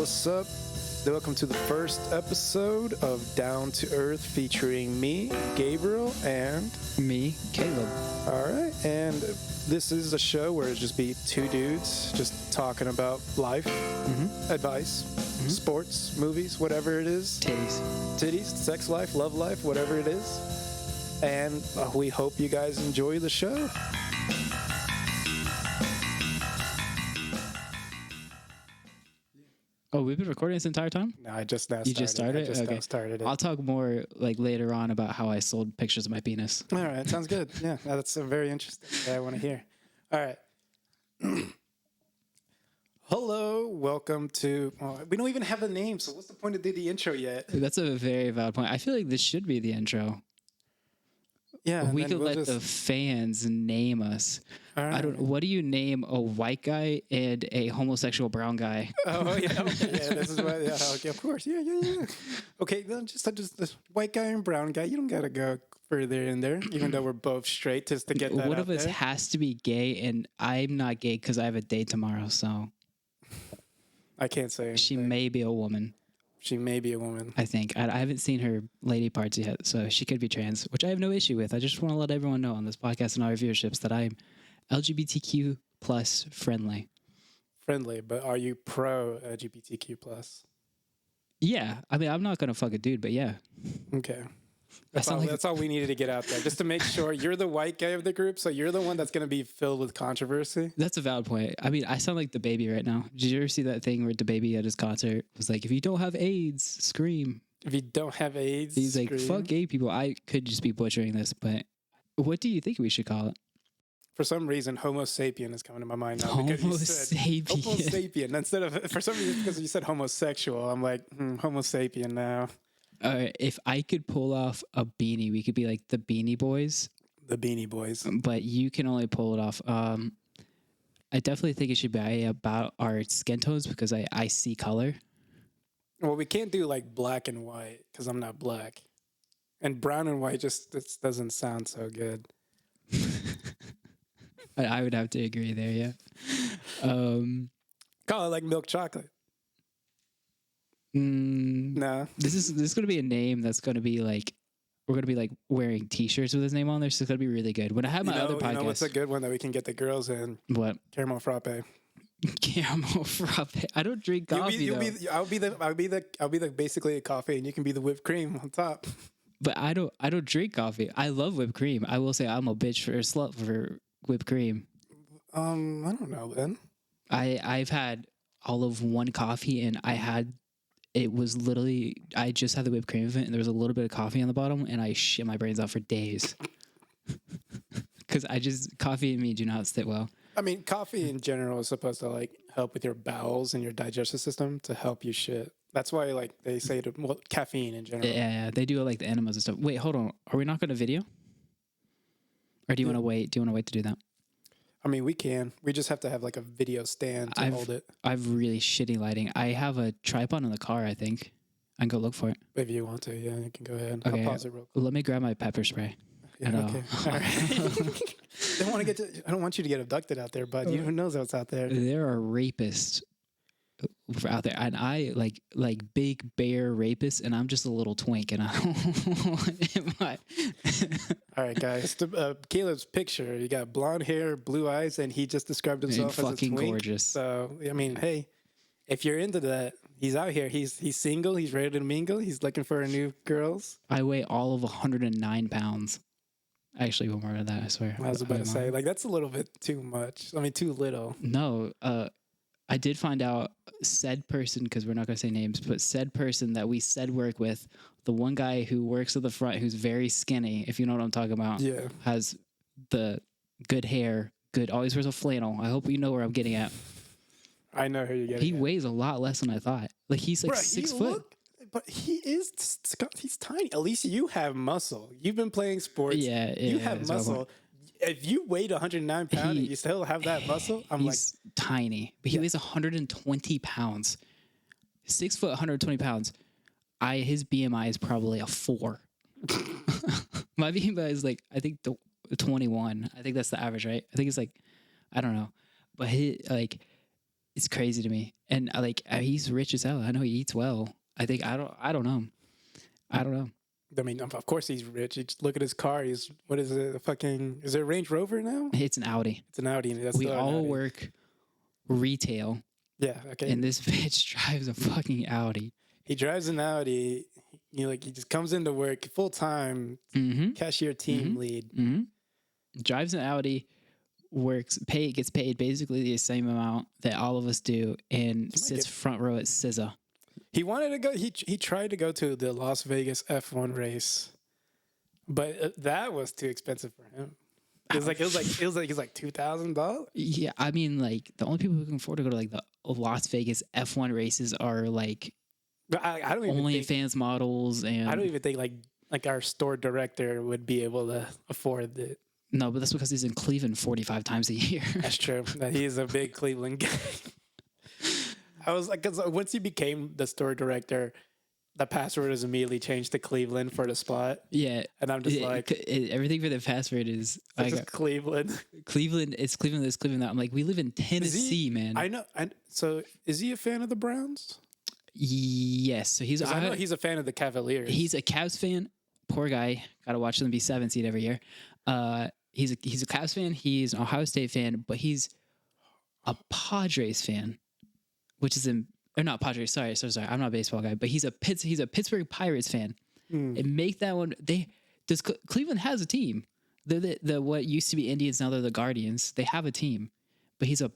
what's up? Welcome to the first episode of Dwn2Rth featuring me, Gabriel, and me, Caleb. All right, and this is a show where it'll just be two dudes just talking about life, advice, sports, movies, whatever it is. Titties, sex life, love life, whatever it is. And we hope you guys enjoy the show. Oh, we've been recording this entire time? No, I just now started. You just started? I just Okay. now started it. I'll talk more like later on about how I sold pictures of my penis. All right, sounds good. Yeah, that's very interesting. That I want to hear. All right. Hello, welcome to. We don't even have a name, so what's the point to do the intro yet? That's a very valid point. I feel like this should be the intro. Yeah, We could let the fans name us. Right. I don't. What do you name a white guy and a homosexual brown guy? Oh yeah, okay, yeah. This is what. Yeah, okay, of course. Yeah. Okay, then just this white guy and brown guy. You don't gotta go further in there, even though we're both straight, just to get that. One out of us there. has to be gay, and I'm not gay because I have a date tomorrow. So I can't say. she anything. may be a woman. She may be a woman. I think. I haven't seen her lady parts yet, so she could be trans, which I have no issue with. I just want to let everyone know on this podcast and our viewerships that I'm LGBTQ plus friendly. Friendly, but are you pro LGBTQ plus? Yeah. I mean, I'm not going to fuck a dude, but yeah. Okay. sound like- That's all we needed to get out there, just to make sure you're the white guy of the group, so you're the one that's going to be filled with controversy. That's a valid point. I mean, I sound like the baby right now. Did you ever see that thing where the baby at his concert was like, if you don't have AIDS, scream. If you don't have AIDS, He's like, scream. fuck gay people. I could just be butchering this, but what do you think we should call it? For some reason, Homo sapien is coming to my mind now. Homo because you said sapien. Homo sapien. Instead of, for some reason, because you said homosexual, I'm like, Homo sapien now. If I could pull off a beanie, we could be like the Beanie Boys. The Beanie Boys. But you can only pull it off. I definitely think it should be about our skin tones because I see color. Well, we can't do like black and white because I'm not black. And brown and white just doesn't sound so good. I would have to agree there, yeah. Call it like milk chocolate. No. This is going to be a name that's going to be like, we're going to be like wearing T-shirts with his name on there, so it's going to be really good. When I have my other podcast. You know what's a good one that we can get the girls in? What? Caramel frappe. Caramel frappe. I don't drink coffee, I'll be the basically a coffee, and you can be the whipped cream on top. But I don't drink coffee. I love whipped cream. I will say I'm a bitch for a slut for whipped cream. I don't know then. I've had all of one coffee, and it was literally, I just had the whipped cream of it, and there was a little bit of coffee on the bottom, and I shit my brains out for days. Because coffee and me do not sit well. I mean, coffee in general is supposed to like help with your bowels and your digestive system to help you shit. That's why like they say caffeine in general. Yeah, they do like the enemas and stuff. Wait, hold on. Are we not going to video? Or do you want to wait? Do you want to wait to do that? I mean, we can. We just have to have like a video stand to hold it. I have really shitty lighting. I have a tripod in the car, I think. I can go look for it. If you want to, yeah, you can go ahead. Okay, I'll pause it real quick. let me grab my pepper spray. Yeah, okay. All right. I don't want you to get abducted out there, bud. Who knows what's out there? There are rapists out there, and I like big bear rapists, and I'm just a little twink, and I don't want All right, guys. Caleb's picture. You got blonde hair, blue eyes, and he just described himself as a fucking twink. gorgeous. So I mean, hey, if you're into that, he's out here. He's single. He's ready to mingle. He's looking for new girls. I weigh all of 109 pounds. Actually, more than that, I swear. I was about to say, like, that's a little bit too much. I mean, too little. No, I did find out said person, because we're not going to say names, but said person that we said work with, the one guy who works at the front who's very skinny, if you know what I'm talking about, Yeah. has the good hair, always wears a flannel. I hope you know where I'm getting at. I know who you're getting He at. weighs a lot less than I thought. Like, he's like Bruh, 6 foot. But he's tiny. At least you have muscle. You've been playing sports. Yeah, You have that's my point. muscle. If you weighed 109 pounds and you still have that muscle, I'm like, He's tiny, but he weighs 120 pounds. 6 foot, 120 pounds. His BMI is probably a 4. My BMI is like, I think 21. I think that's the average, right? I think it's like, I don't know. But It's crazy to me. And he's rich as hell. I know he eats well. I think I don't know. I don't know. I mean, of course he's rich. You just look at his car. What is it? Is it a Range Rover now? It's an Audi. It's an Audi. We all work retail. Yeah. Okay. And this bitch drives a fucking Audi. He drives an Audi. He just comes into work full time, cashier team lead. Mm-hmm. Drives an Audi, gets paid basically the same amount that all of us do, and sits front row at SZA. He wanted to go. He tried to go to the Las Vegas F1 race, but that was too expensive for him. It was like $2,000. Yeah, I mean, like the only people who can afford to go to like the Las Vegas F1 races are like I don't even OnlyFans models, and I don't even think like our store director would be able to afford it. No, but that's because he's in Cleveland 45 times a year. That's true. He's a big Cleveland guy. I was like, because once he became the store director, the password is immediately changed to Cleveland for the spot. Yeah. And I'm just everything for the password is like Cleveland. Cleveland, it's Cleveland this, Cleveland that. I'm like, we live in Tennessee, man. I know. So is he a fan of the Browns? Yes. So I know he's a fan of the Cavaliers. He's a Cavs fan. Poor guy. Got to watch them be 7th seed every year. He's a Cavs fan. He's an Ohio State fan, but he's a Padres fan, which is or not Padres. Sorry. I'm not a baseball guy, but he's a Pittsburgh Pirates fan. And make that one. Cleveland has a team. They're the what used to be Indians, now they're the Guardians. They have a team, but he's a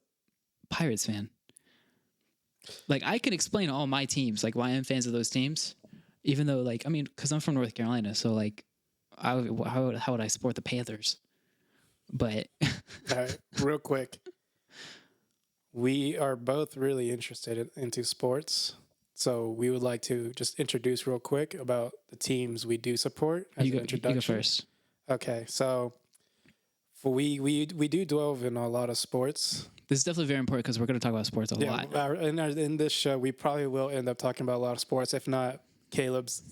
Pirates fan. Like, I can explain all my teams, like why I'm fans of those teams, even though, like, I mean, because I'm from North Carolina, so like, how would I support the Panthers? But all right, real quick, we are both really interested into sports, so we would like to just introduce real quick about the teams we do support as an introduction. You go first. Okay, so we do delve in a lot of sports. This is definitely very important because we're going to talk about sports a lot. In this show, we probably will end up talking about a lot of sports. If not, Caleb's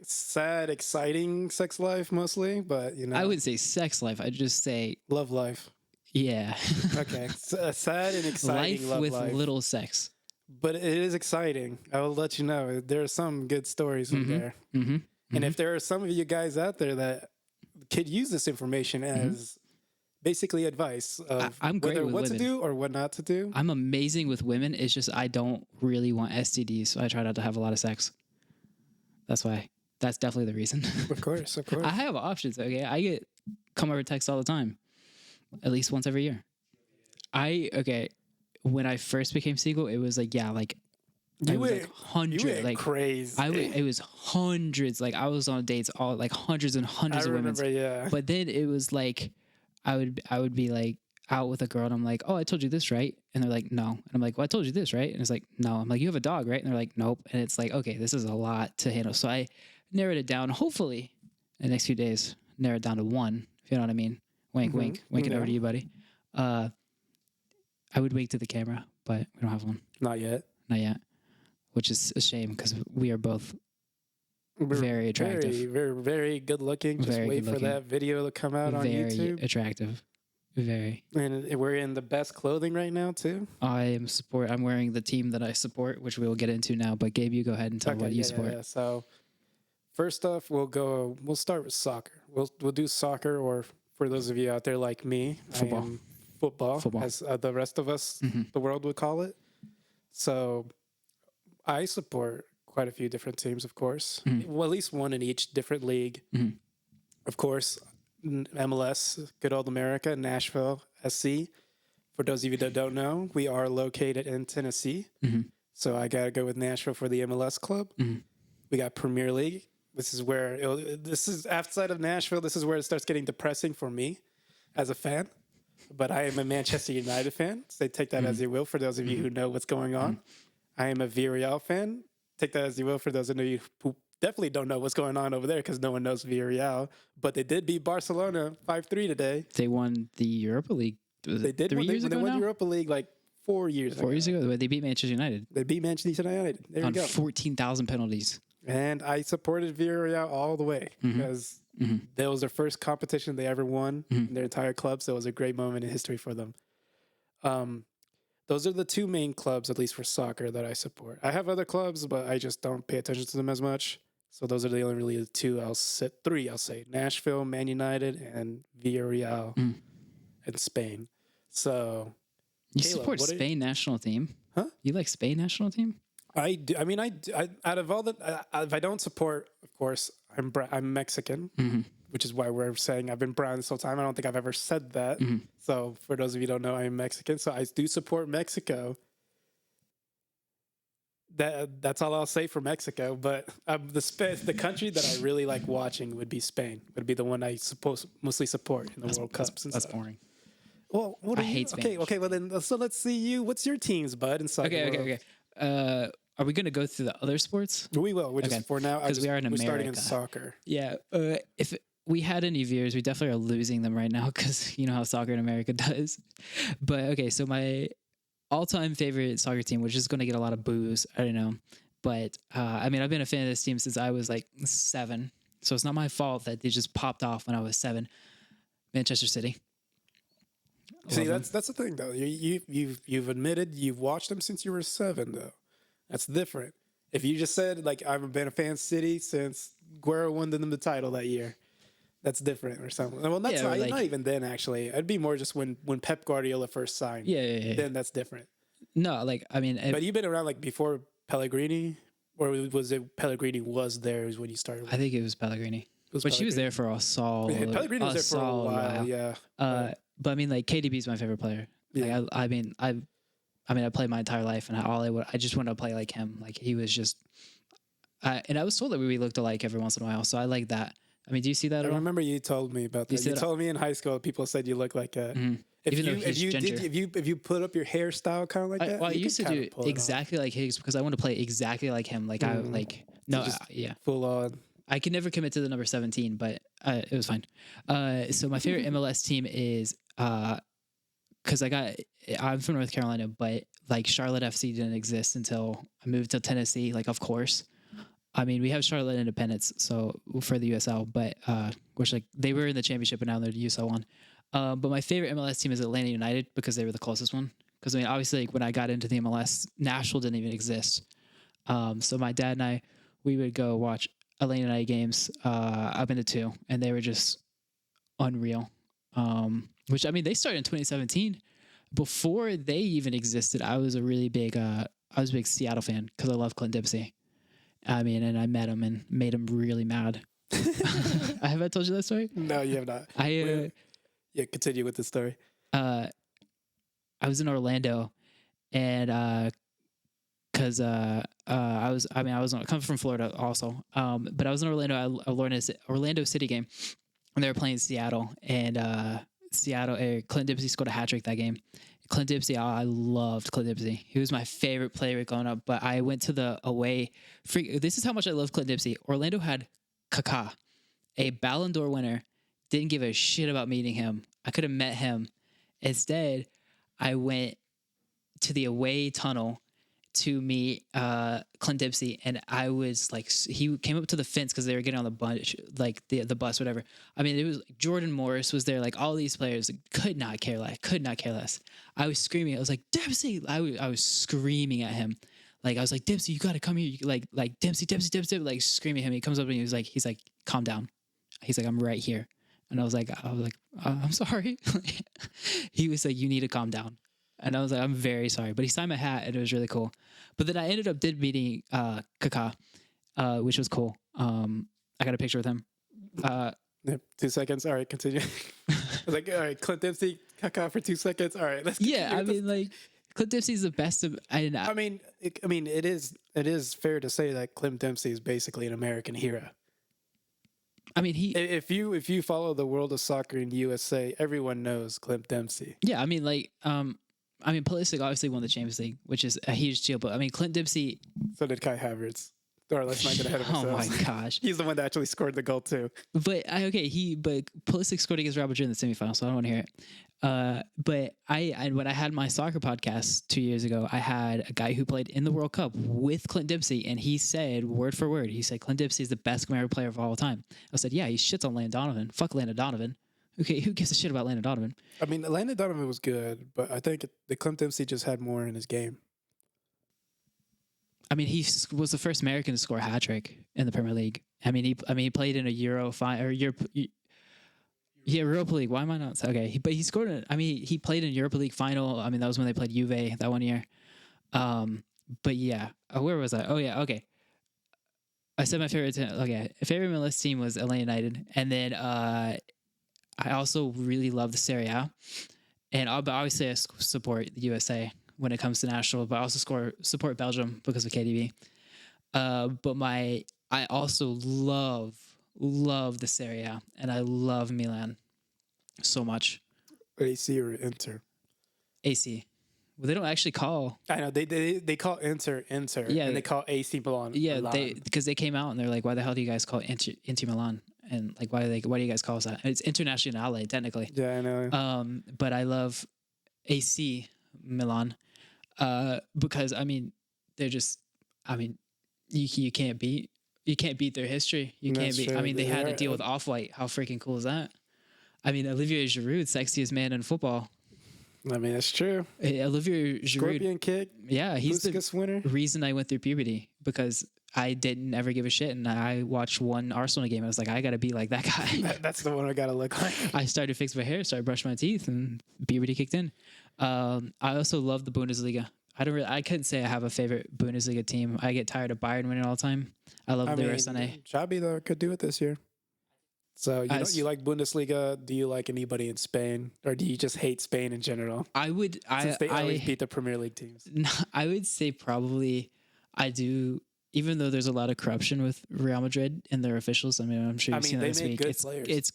sad, exciting sex life mostly, but I wouldn't say sex life. I'd just say love life. Yeah. Okay, sad and exciting life with life. Little sex. But it is exciting. I will let you know there are some good stories in there. And if there are some of you guys out there that could use this information as basically advice of I'm great with what women. to do or what not to do. I'm amazing with women. It's just I don't really want STDs, so I try not to have a lot of sex. That's why. That's definitely the reason. Of course. I have options, okay? I get come over text all the time, at least once every year. When I first became single, it was like, it was like hundreds, you went crazy. It was hundreds. Like, I was on dates all like hundreds and hundreds of women. Yeah. But then it was like, I would be like out with a girl and I'm like, oh, I told you this, right? And they're like, no. And I'm like, well, I told you this, right? And it's like, no. I'm like, you have a dog, right? And they're like, nope. And it's like, okay, this is a lot to handle. So I narrowed it down. Hopefully, in the next few days, narrow it down to one. If you know what I mean. Wink, wink, winking over to you, buddy. I would wink to the camera, but we don't have one. Not yet. Which is a shame because we are both very attractive. Very, very, very good looking. Just wait for that video to come out on YouTube. Very attractive. Very. And we're in the best clothing right now, too. I'm wearing the team that I support, which we will get into now. But Gabe, you go ahead and tell what you support. Yeah. So first off, we'll start with soccer. We'll do soccer, or for those of you out there like me, football, as the rest of us, the world would call it. So I support quite a few different teams, of course. Well, at least one in each different league. Of course, MLS, good old America, Nashville SC. For those of you that don't know, we are located in Tennessee. So I got to go with Nashville for the MLS club. We got Premier League. This is outside of Nashville. This is where it starts getting depressing for me as a fan. But I am a Manchester United fan. So take that as you will for those of you who know what's going on. I am a Villarreal fan. Take that as you will for those of you who definitely don't know what's going on over there because no one knows Villarreal. But they did beat Barcelona 5-3 today. They won the Europa League. They did. They won Europa League like 4 years ago. 4 years ago? They beat Manchester United. They beat Manchester United. There you go. On 14,000 penalties. And I supported Villarreal all the way because that was their first competition they ever won in their entire club. So it was a great moment in history for them. Those are the two main clubs, at least for soccer, that I support. I have other clubs, but I just don't pay attention to them as much. So those are the only really the two. Three. I'll say Nashville, Man United, and Villarreal in Spain. So You Caleb, support Spain national team? Huh? You like Spain national team? I do. I mean, I out of all the, if I don't support, of course, I'm Mexican, which is why we're saying I've been brown this whole time. I don't think I've ever said that. So for those of you who don't know, I'm Mexican. So I do support Mexico. That's all I'll say for Mexico. But the country that I really like watching would be Spain. Would be the one I mostly support in the World Cups. That's boring. Well, I hate Spanish. Okay. Well, then, so let's see you. What's your teams, bud? In soccer Okay. Are we going to go through the other sports? We will. We're just for now. Because we are in America. We're starting in soccer. Yeah. If we had any viewers, we definitely are losing them right now because you know how soccer in America does. But okay, so my all-time favorite soccer team, which is going to get a lot of boos, I don't know. But I mean, I've been a fan of this team since I was like 7. So it's not my fault that they just popped off when I was 7. Manchester City. See, that's the thing though. You've admitted you've watched them since you were 7 though. That's different. If you just said like I've been a fan of City since Guerrero won them the title that year, that's different or something. Well, that's not even then actually. It'd be more just when Pep Guardiola first signed. Yeah. Then that's different. No, like I mean, but you've been around like before Pellegrini, or was it Pellegrini was there is when you started? I think it was Pellegrini. But she was there for a solid. Yeah, Pellegrini was there for a while. Yeah. But I mean, like KDB is my favorite player. Yeah. Like, I played my entire life, and I just wanted to play like him. Like he was just, and I was told that we looked alike every once in a while, so I like that. I mean, do you see that? I remember you told me about that. You told me in high school, people said you look like that. If you put up your hairstyle kind of like that, well, I used to do exactly like his because I want to play exactly like him. Like full on. I can never commit to the number 17, but it was fine. So my favorite MLS team is because I'm from North Carolina, but like Charlotte FC didn't exist until I moved to Tennessee. Like, of course, I mean, we have Charlotte Independence, so for the USL, but which like they were in the championship, but now they're the USL one. But my favorite MLS team is Atlanta United because they were the closest one. Because I mean, obviously, like when I got into the MLS, Nashville didn't even exist. So my dad and we would go watch Atlanta United games. I've been to 2, and they were just unreal. Which I mean, they started in 2017. Before they even existed, I was a really big Seattle fan because I love Clint Dempsey. I mean, and I met him and made him really mad. Have I told you that story? No, you have not. Continue with the story. I was in Orlando, and because I was coming from Florida also, but I was in Orlando City game, and they were playing Seattle, and Clint Dempsey scored a hat trick that game. Clint Dempsey, I loved Clint Dempsey. He was my favorite player growing up. But I went to the away. This is how much I love Clint Dempsey. Orlando had Kaká, a Ballon d'Or winner. Didn't give a shit about meeting him. I could have met him. Instead, I went to the away tunnel to meet Clint Dempsey, and I was like, he came up to the fence because they were getting on the bus, like the bus, whatever. I mean, it was Jordan Morris was there, like all these players could not care less. I was screaming. I was like, Dempsey! I was screaming at him. Like I was like, Dempsey, you got to come here. Like Dempsey, like screaming at him. He comes up and he's like, calm down. He's like, I'm right here. And I was like, I'm sorry. He was like, you need to calm down. And I was like, I'm very sorry. But he signed my hat, and it was really cool. But then I ended up meeting Kaká, which was cool. I got a picture with him. 2 seconds. All right, continue. I was like, all right, Clint Dempsey, Kaká for 2 seconds. All right, let's continue. Yeah, I mean, like, Clint Dempsey's the best of... I mean, it is fair to say that Clint Dempsey is basically an American hero. I mean, if you follow the world of soccer in the USA, everyone knows Clint Dempsey. Yeah, I mean, like... Pulisic obviously won the Champions League, which is a huge deal. But I mean, Clint Dempsey. So did Kai Havertz. Or let's not get ahead of ourselves. Oh my gosh, he's the one that actually scored the goal too. But Pulisic scored against Real Madrid in the semifinals, so I don't want to hear it. But when I had my soccer podcast 2 years ago, I had a guy who played in the World Cup with Clint Dempsey, and he said word for word, Clint Dempsey is the best American player of all time. I said, yeah, he shits on Landon Donovan. Fuck Landon Donovan. Okay, who gives a shit about Landon Donovan? I mean, Landon Donovan was good, but I think the Clint Dempsey just had more in his game. I mean, was the first American to score a hat trick in the Premier League. I mean, he played in a Europa League. Why am I not? Okay, but he scored. He played in Europa League final. I mean, that was when they played Juve that one year. But yeah, where was I? Oh yeah, okay. I said my favorite. Favorite MLS team was Atlanta United, and then I also really love the Serie A, and but obviously I support the USA when it comes to national, but I also support Belgium because of KDB. But I also love the Serie A, and I love Milan so much. AC or Inter? AC. Well, they don't actually call. I know they call Inter, Yeah, and they call AC Milan. Yeah, Milan. because they came out and they're like, why the hell do you guys call it Inter Milan? And like, why do you guys call us that? It's Internazionale technically. Yeah, I know. But I love AC Milan, because I mean, they're just, I mean, you can't beat their history. You can't beat. True. I mean, they had to deal with Off-White. How freaking cool is that? I mean, Olivier Giroud, sexiest man in football. I mean, that's true. Olivier Giroud, Scorpion kick. Yeah, he's Puskas winner. Reason I went through puberty, because I didn't ever give a shit, and I watched one Arsenal game. I was like, I gotta be like that guy. That's the one I gotta look like. I started to fix my hair, started brushing my teeth, and puberty kicked in. I also love the Bundesliga. I couldn't say I have a favorite Bundesliga team. I get tired of Bayern winning all the time. I love Leroy Sané. Xabi though could do it this year. So you like Bundesliga? Do you like anybody in Spain, or do you just hate Spain in general? Since they always beat the Premier League teams. I would say probably I do. Even though there's a lot of corruption with Real Madrid and their officials. I mean, I'm sure you've seen that this week. Good players.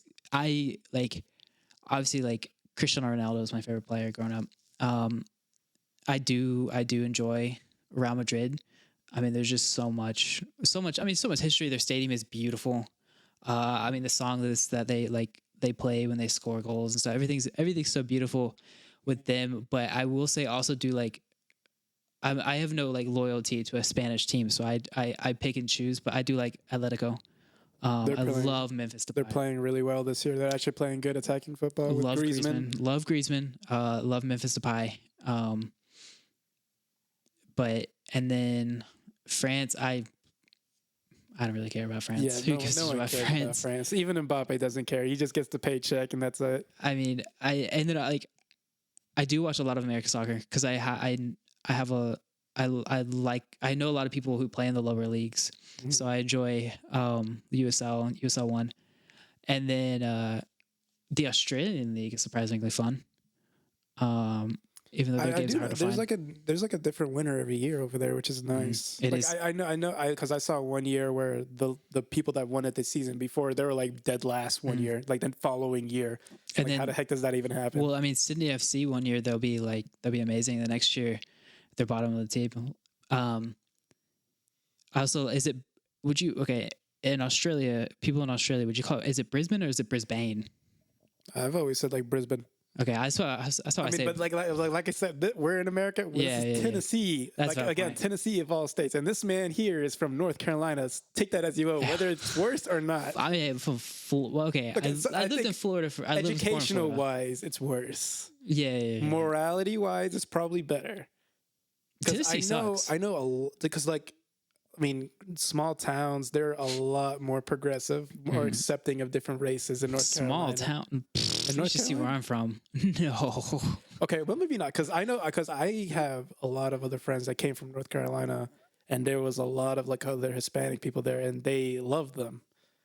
Obviously like Cristiano Ronaldo is my favorite player growing up. I do enjoy Real Madrid. I mean, there's just so much. I mean, so much history. Their stadium is beautiful. I mean, the song that they play when they score goals and stuff. Everything's so beautiful with them. But I will say also do like, I have no like loyalty to a Spanish team, so I pick and choose. But I do like Atletico. I love Memphis Depay. They're playing really well this year. They're actually playing good attacking football. With Griezmann. Love Griezmann. Love Memphis Depay. And then France, I don't really care about France. Yeah, no one cares about France. Even Mbappe doesn't care. He just gets the paycheck, and that's it. I mean, I do watch a lot of American soccer because I know a lot of people who play in the lower leagues, so I enjoy the USL and USL 1, and then the Australian League is surprisingly fun. Even though their games are hard to find. There's like a different winner every year over there, which is nice. It is. I know because I saw one year where the people that won it the season before, they were like dead last one year, like the following year. And then, how the heck does that even happen? Well, I mean, Sydney FC one year they'll be amazing. The next year they're bottom of the table. Also, in Australia, people in Australia, would you call is it Brisbane or is it Brisbane? I've always said like Brisbane. Okay, I saw. I say. But like I said, we're in America. This is Tennessee. That's Tennessee of all states, and this man here is from North Carolina. Take that as you will, whether it's worse or not. I mean, I lived in Florida for educational wise, it's worse. Yeah. Morality wise, it's probably better. Tennessee sucks. I know because small towns, they're a lot more progressive, more accepting of different races in North Carolina. Small town. You should see where I'm from. No. Okay, well maybe not because I have a lot of other friends that came from North Carolina, and there was a lot of like other Hispanic people there, and they loved them.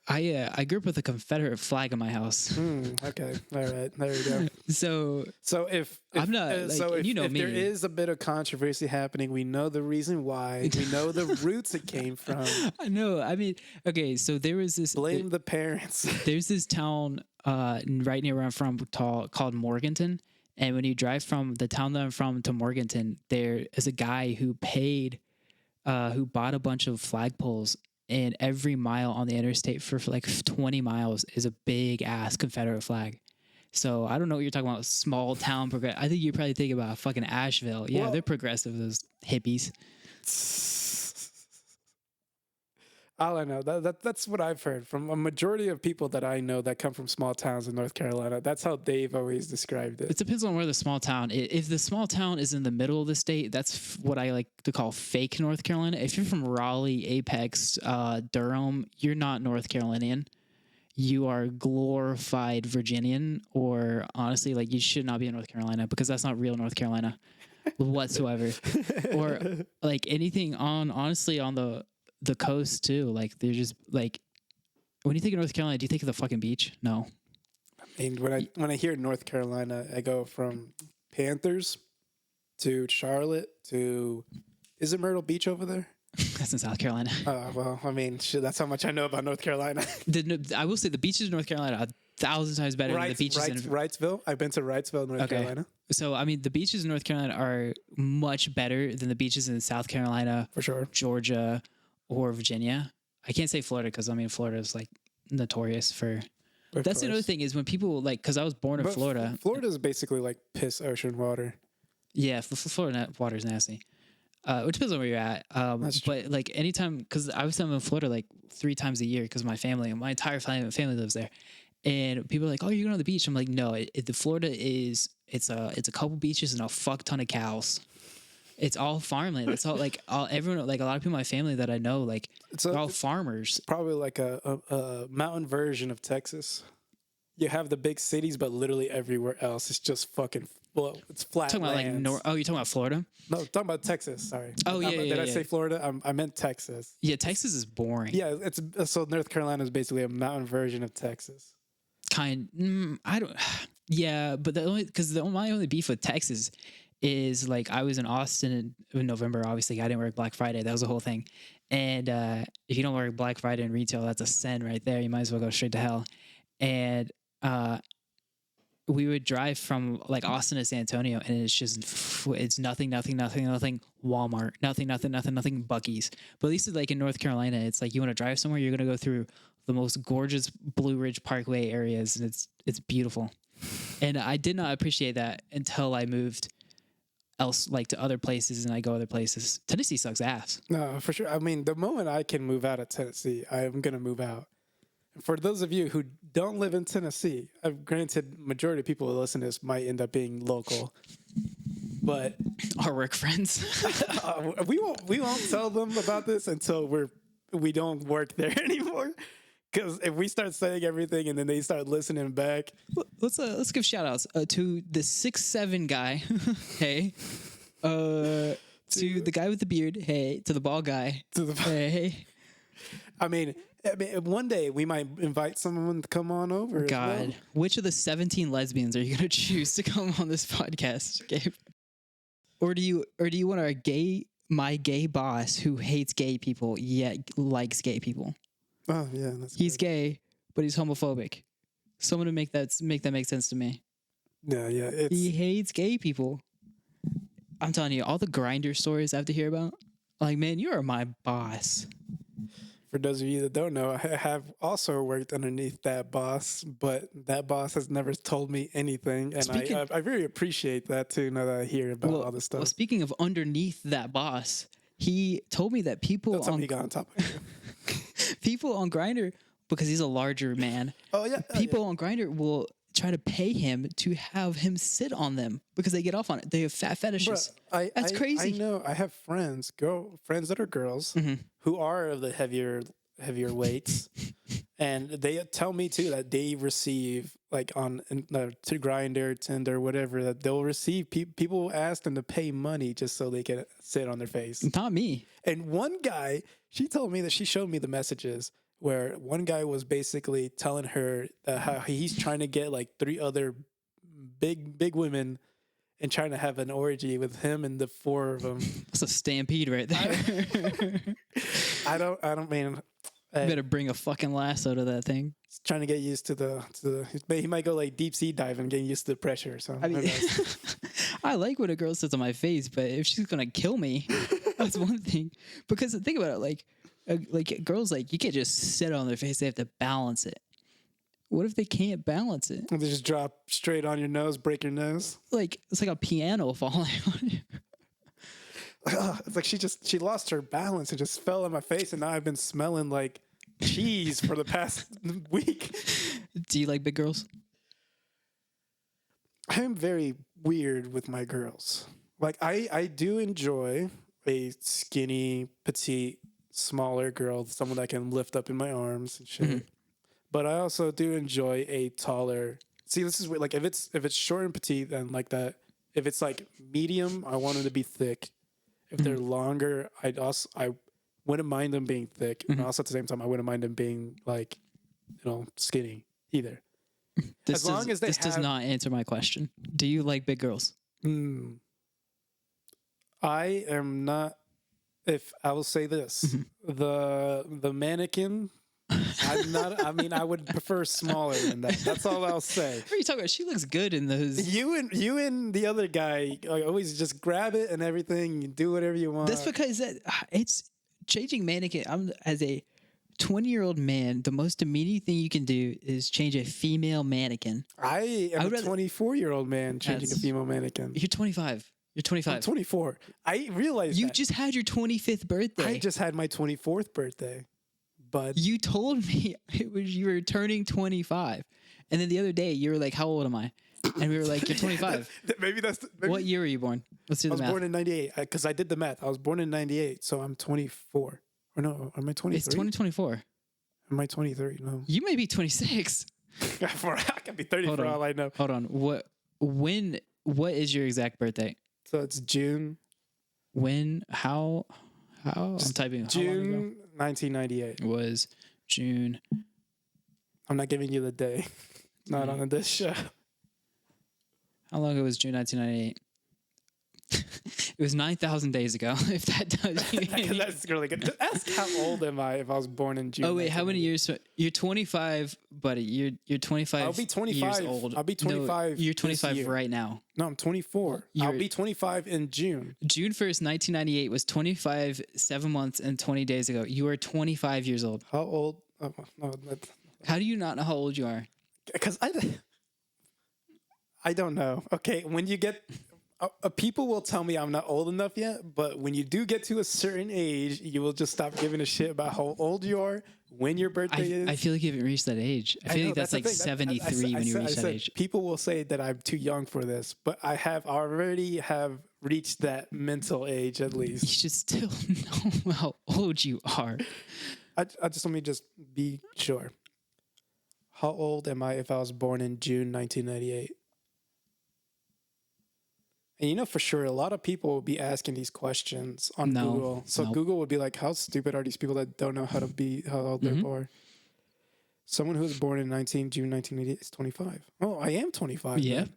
I grew up with a Confederate flag in my house. Okay, all right, there we go. So if I'm not. If there is a bit of controversy happening, we know the reason why. We know the roots it came from. I know. I mean, okay. So there was this. Blame the parents. There's this town right near where I'm from called Morganton, and when you drive from the town that I'm from to Morganton, there is a guy who bought a bunch of flagpoles. And every mile on the interstate for like 20 miles is a big ass Confederate flag. So I don't know what you're talking about. Small town I think you're probably thinking about fucking Asheville. Yeah, they're progressive, those hippies. All I know, that's what I've heard from a majority of people that I know that come from small towns in North Carolina. That's how they've always described it. It depends on where the small town. If the small town is in the middle of the state, that's what I like to call fake North Carolina. If you're from Raleigh, Apex, Durham, you're not North Carolinian. You are glorified Virginian, or honestly, like you should not be in North Carolina because that's not real North Carolina whatsoever. Or like anything honestly on the coast too. Like they're just like, when you think of North Carolina, do you think of the fucking beach? No. And when I hear North Carolina, I go from Panthers to Charlotte to, is it Myrtle Beach over there? That's in South Carolina. Well, I mean, shit, that's how much I know about North Carolina. I will say the beaches in North Carolina are 1,000 times better than the beaches in Wrightsville. I've been to Wrightsville, North Carolina. So, I mean, the beaches in North Carolina are much better than the beaches in South Carolina, For sure. Georgia, or Virginia. I can't say Florida because, I mean, Florida is like notorious for... That's another thing is when people like, because I was born in Florida. Florida is basically like piss ocean water. Yeah, Florida water is nasty. It depends on where you're at. But like anytime, because I was in Florida like 3 times a year because my entire family lives there. And people are like, "Oh, you're going to the beach?" I'm like, "No, the Florida is it's a couple beaches and a fuck ton of cows. It's all farmland. It's all like everyone, like a lot of people in my family that I know, like they're all farmers. Probably like a mountain version of Texas. You have the big cities, but literally everywhere else it's just fucking it's flat. Talking about lands. like you're talking about Florida? No, talking about Texas. Sorry. Oh yeah, Did I say Florida? I meant Texas. Yeah, Texas is boring. Yeah, so North Carolina is basically a mountain version of Texas. I don't. Yeah, but my only beef with Texas is like I was in Austin in November. Obviously, I didn't work Black Friday. That was the whole thing. And if you don't work Black Friday in retail, that's a sin right there. You might as well go straight to hell. And we would drive from like Austin to San Antonio, and it's nothing. Walmart, nothing. Buc-ee's. But at least like in North Carolina, it's like you want to drive somewhere, you're gonna go through the most gorgeous Blue Ridge Parkway areas, and it's beautiful. And I did not appreciate that until I moved to other places, and I go other places. Tennessee sucks ass. No, for sure. I mean, the moment I can move out of Tennessee, I am gonna move out. For those of you who don't live in Tennessee, granted, majority of people who listen to this might end up being local, but our work friends, we won't tell them about this until we don't work there anymore. Because if we start saying everything and then they start listening back, let's give shout outs to the 6'7" guy, hey, to the guy with the beard, hey, to the bald guy, hey. I mean, one day we might invite someone to come on over. God, well. Which of the 17 lesbians are you going to choose to come on this podcast, Gabe? Or do you want my gay boss who hates gay people yet likes gay people? Oh yeah, he's gay, but he's homophobic. Someone to make that make sense to me. Yeah. He hates gay people. I'm telling you, all the grinder stories I have to hear about. Like, man, you are my boss. For those of you that don't know, I have also worked underneath that boss, but that boss has never told me anything, and I really appreciate that too. Now that I hear about all this stuff. Well, speaking of underneath that boss, he told me that people he got on top of you. People on Grindr, because he's a larger man. Oh yeah. People on Grindr will try to pay him to have him sit on them because they get off on it. They have fat fetishes. Bruh, That's crazy. I know. I have friends that are girls who are of the heavier weights, and they tell me too that they receive like on to Grindr, Tinder, whatever, that they'll receive people ask them to pay money just so they can sit on their face. Not me. And one guy, she told me that she showed me the messages where one guy was basically telling her how he's trying to get like 3 other big women and trying to have an orgy with him and the 4 of them. That's a stampede right there. I don't mean. You better bring a fucking lasso to that thing. He's trying to get used to the. He might go like deep sea diving, getting used to the pressure. So I mean, I like when a girl sits on my face, but if she's gonna kill me, that's one thing. Because think about it, like girls, like you can't just sit on their face; they have to balance it. What if they can't balance it? They just drop straight on your nose, break your nose. Like it's like a piano falling on you. it's like she lost her balance and just fell on my face, and now I've been smelling like cheese for the past week. Do you like big girls? I'm very weird with my girls. Like I do enjoy a skinny, petite, smaller girl, someone that can lift up in my arms and shit. But I also do enjoy a taller. See, this is weird. Like if it's short and petite, then like that. If it's like medium, I want them to be thick. If they're longer, I wouldn't mind them being thick, and also at the same time, I wouldn't mind them being like, skinny either. This does not answer my question. Do you like big girls? I am not. If I will say this, the mannequin. I'm not. I mean, I would prefer smaller than that. That's all I'll say. What are you talking about? She looks good in those. You and the other guy always just grab it and everything. You do whatever you want. That's because it's changing mannequin. As a 20-year-old man, the most immediate thing you can do is change a female mannequin. I am a 24-year-old man changing a female mannequin. You're 25. You're 25. I'm 24. I realized you just had your 25th birthday. I just had my 24th birthday. But you told me you were turning 25, and then the other day you were like, "How old am I?" And we were like, "You're 25." Maybe What year were you born? Let's do the math. I was born in 98 because I did the math. I was born in 98, so I'm 24. Or no, am I 23? It's 2024. Am I 23? No. You may be 26. I can be 30 for all I know. Hold on. What is your exact birthday? So it's June. When? How? I'm typing. June 1998. It was June. I'm not giving you the day. Not on this show. How long ago was June 1998? It was 9,000 days ago, if that does you. That's really good. Ask how old am I if I was born in June. Oh, wait, how many years? You're 25, buddy. You're 25 I'll be 25. years old. I'll be 25. No, you're 25 right now. No, I'm 24. I'll be 25 in June. June 1st, 1998 was 25, 7 months, and 20 days ago. You are 25 years old. How old? Oh, no, how do you not know how old you are? Because I don't know. Okay, when you get... people will tell me I'm not old enough yet, but when you do get to a certain age, you will just stop giving a shit about how old you are, when your birthday is. I feel like you haven't reached that age. I feel like that's like 73 when you reach that age. People will say that I'm too young for this, but I already have reached that mental age at least. You should still know how old you are. Let me just be sure. How old am I if I was born in June 1998? And for sure, a lot of people will be asking these questions on Google. So Google would be like, how stupid are these people that don't know how old they are? Someone who was born in June 1988 is 25. Oh, I am 25. Yeah. Man.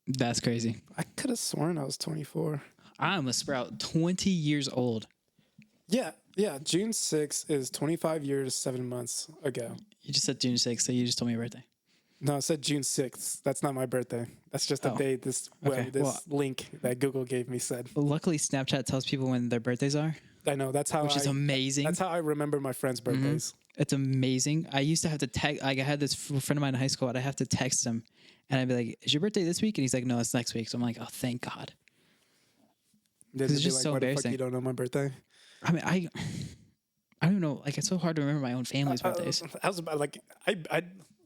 That's crazy. I could have sworn I was 24. I'm a sprout 20 years old. Yeah. June 6th is 25 years, 7 months ago. You just said June 6th, so you just told me your birthday. No, I said June 6th. That's not my birthday. That's just the day this link that Google gave me said. Luckily, Snapchat tells people when their birthdays are. I know. Which is amazing. That's how I remember my friends' birthdays. It's amazing. I used to have to text. Like I had this friend of mine in high school, and I have to text him, and I'd be like, "Is your birthday this week?" And he's like, "No, it's next week." So I'm like, "Oh, thank God." It's just so embarrassing. You don't know my birthday? I mean, I don't even know. Like, it's so hard to remember my own family's birthdays. I was about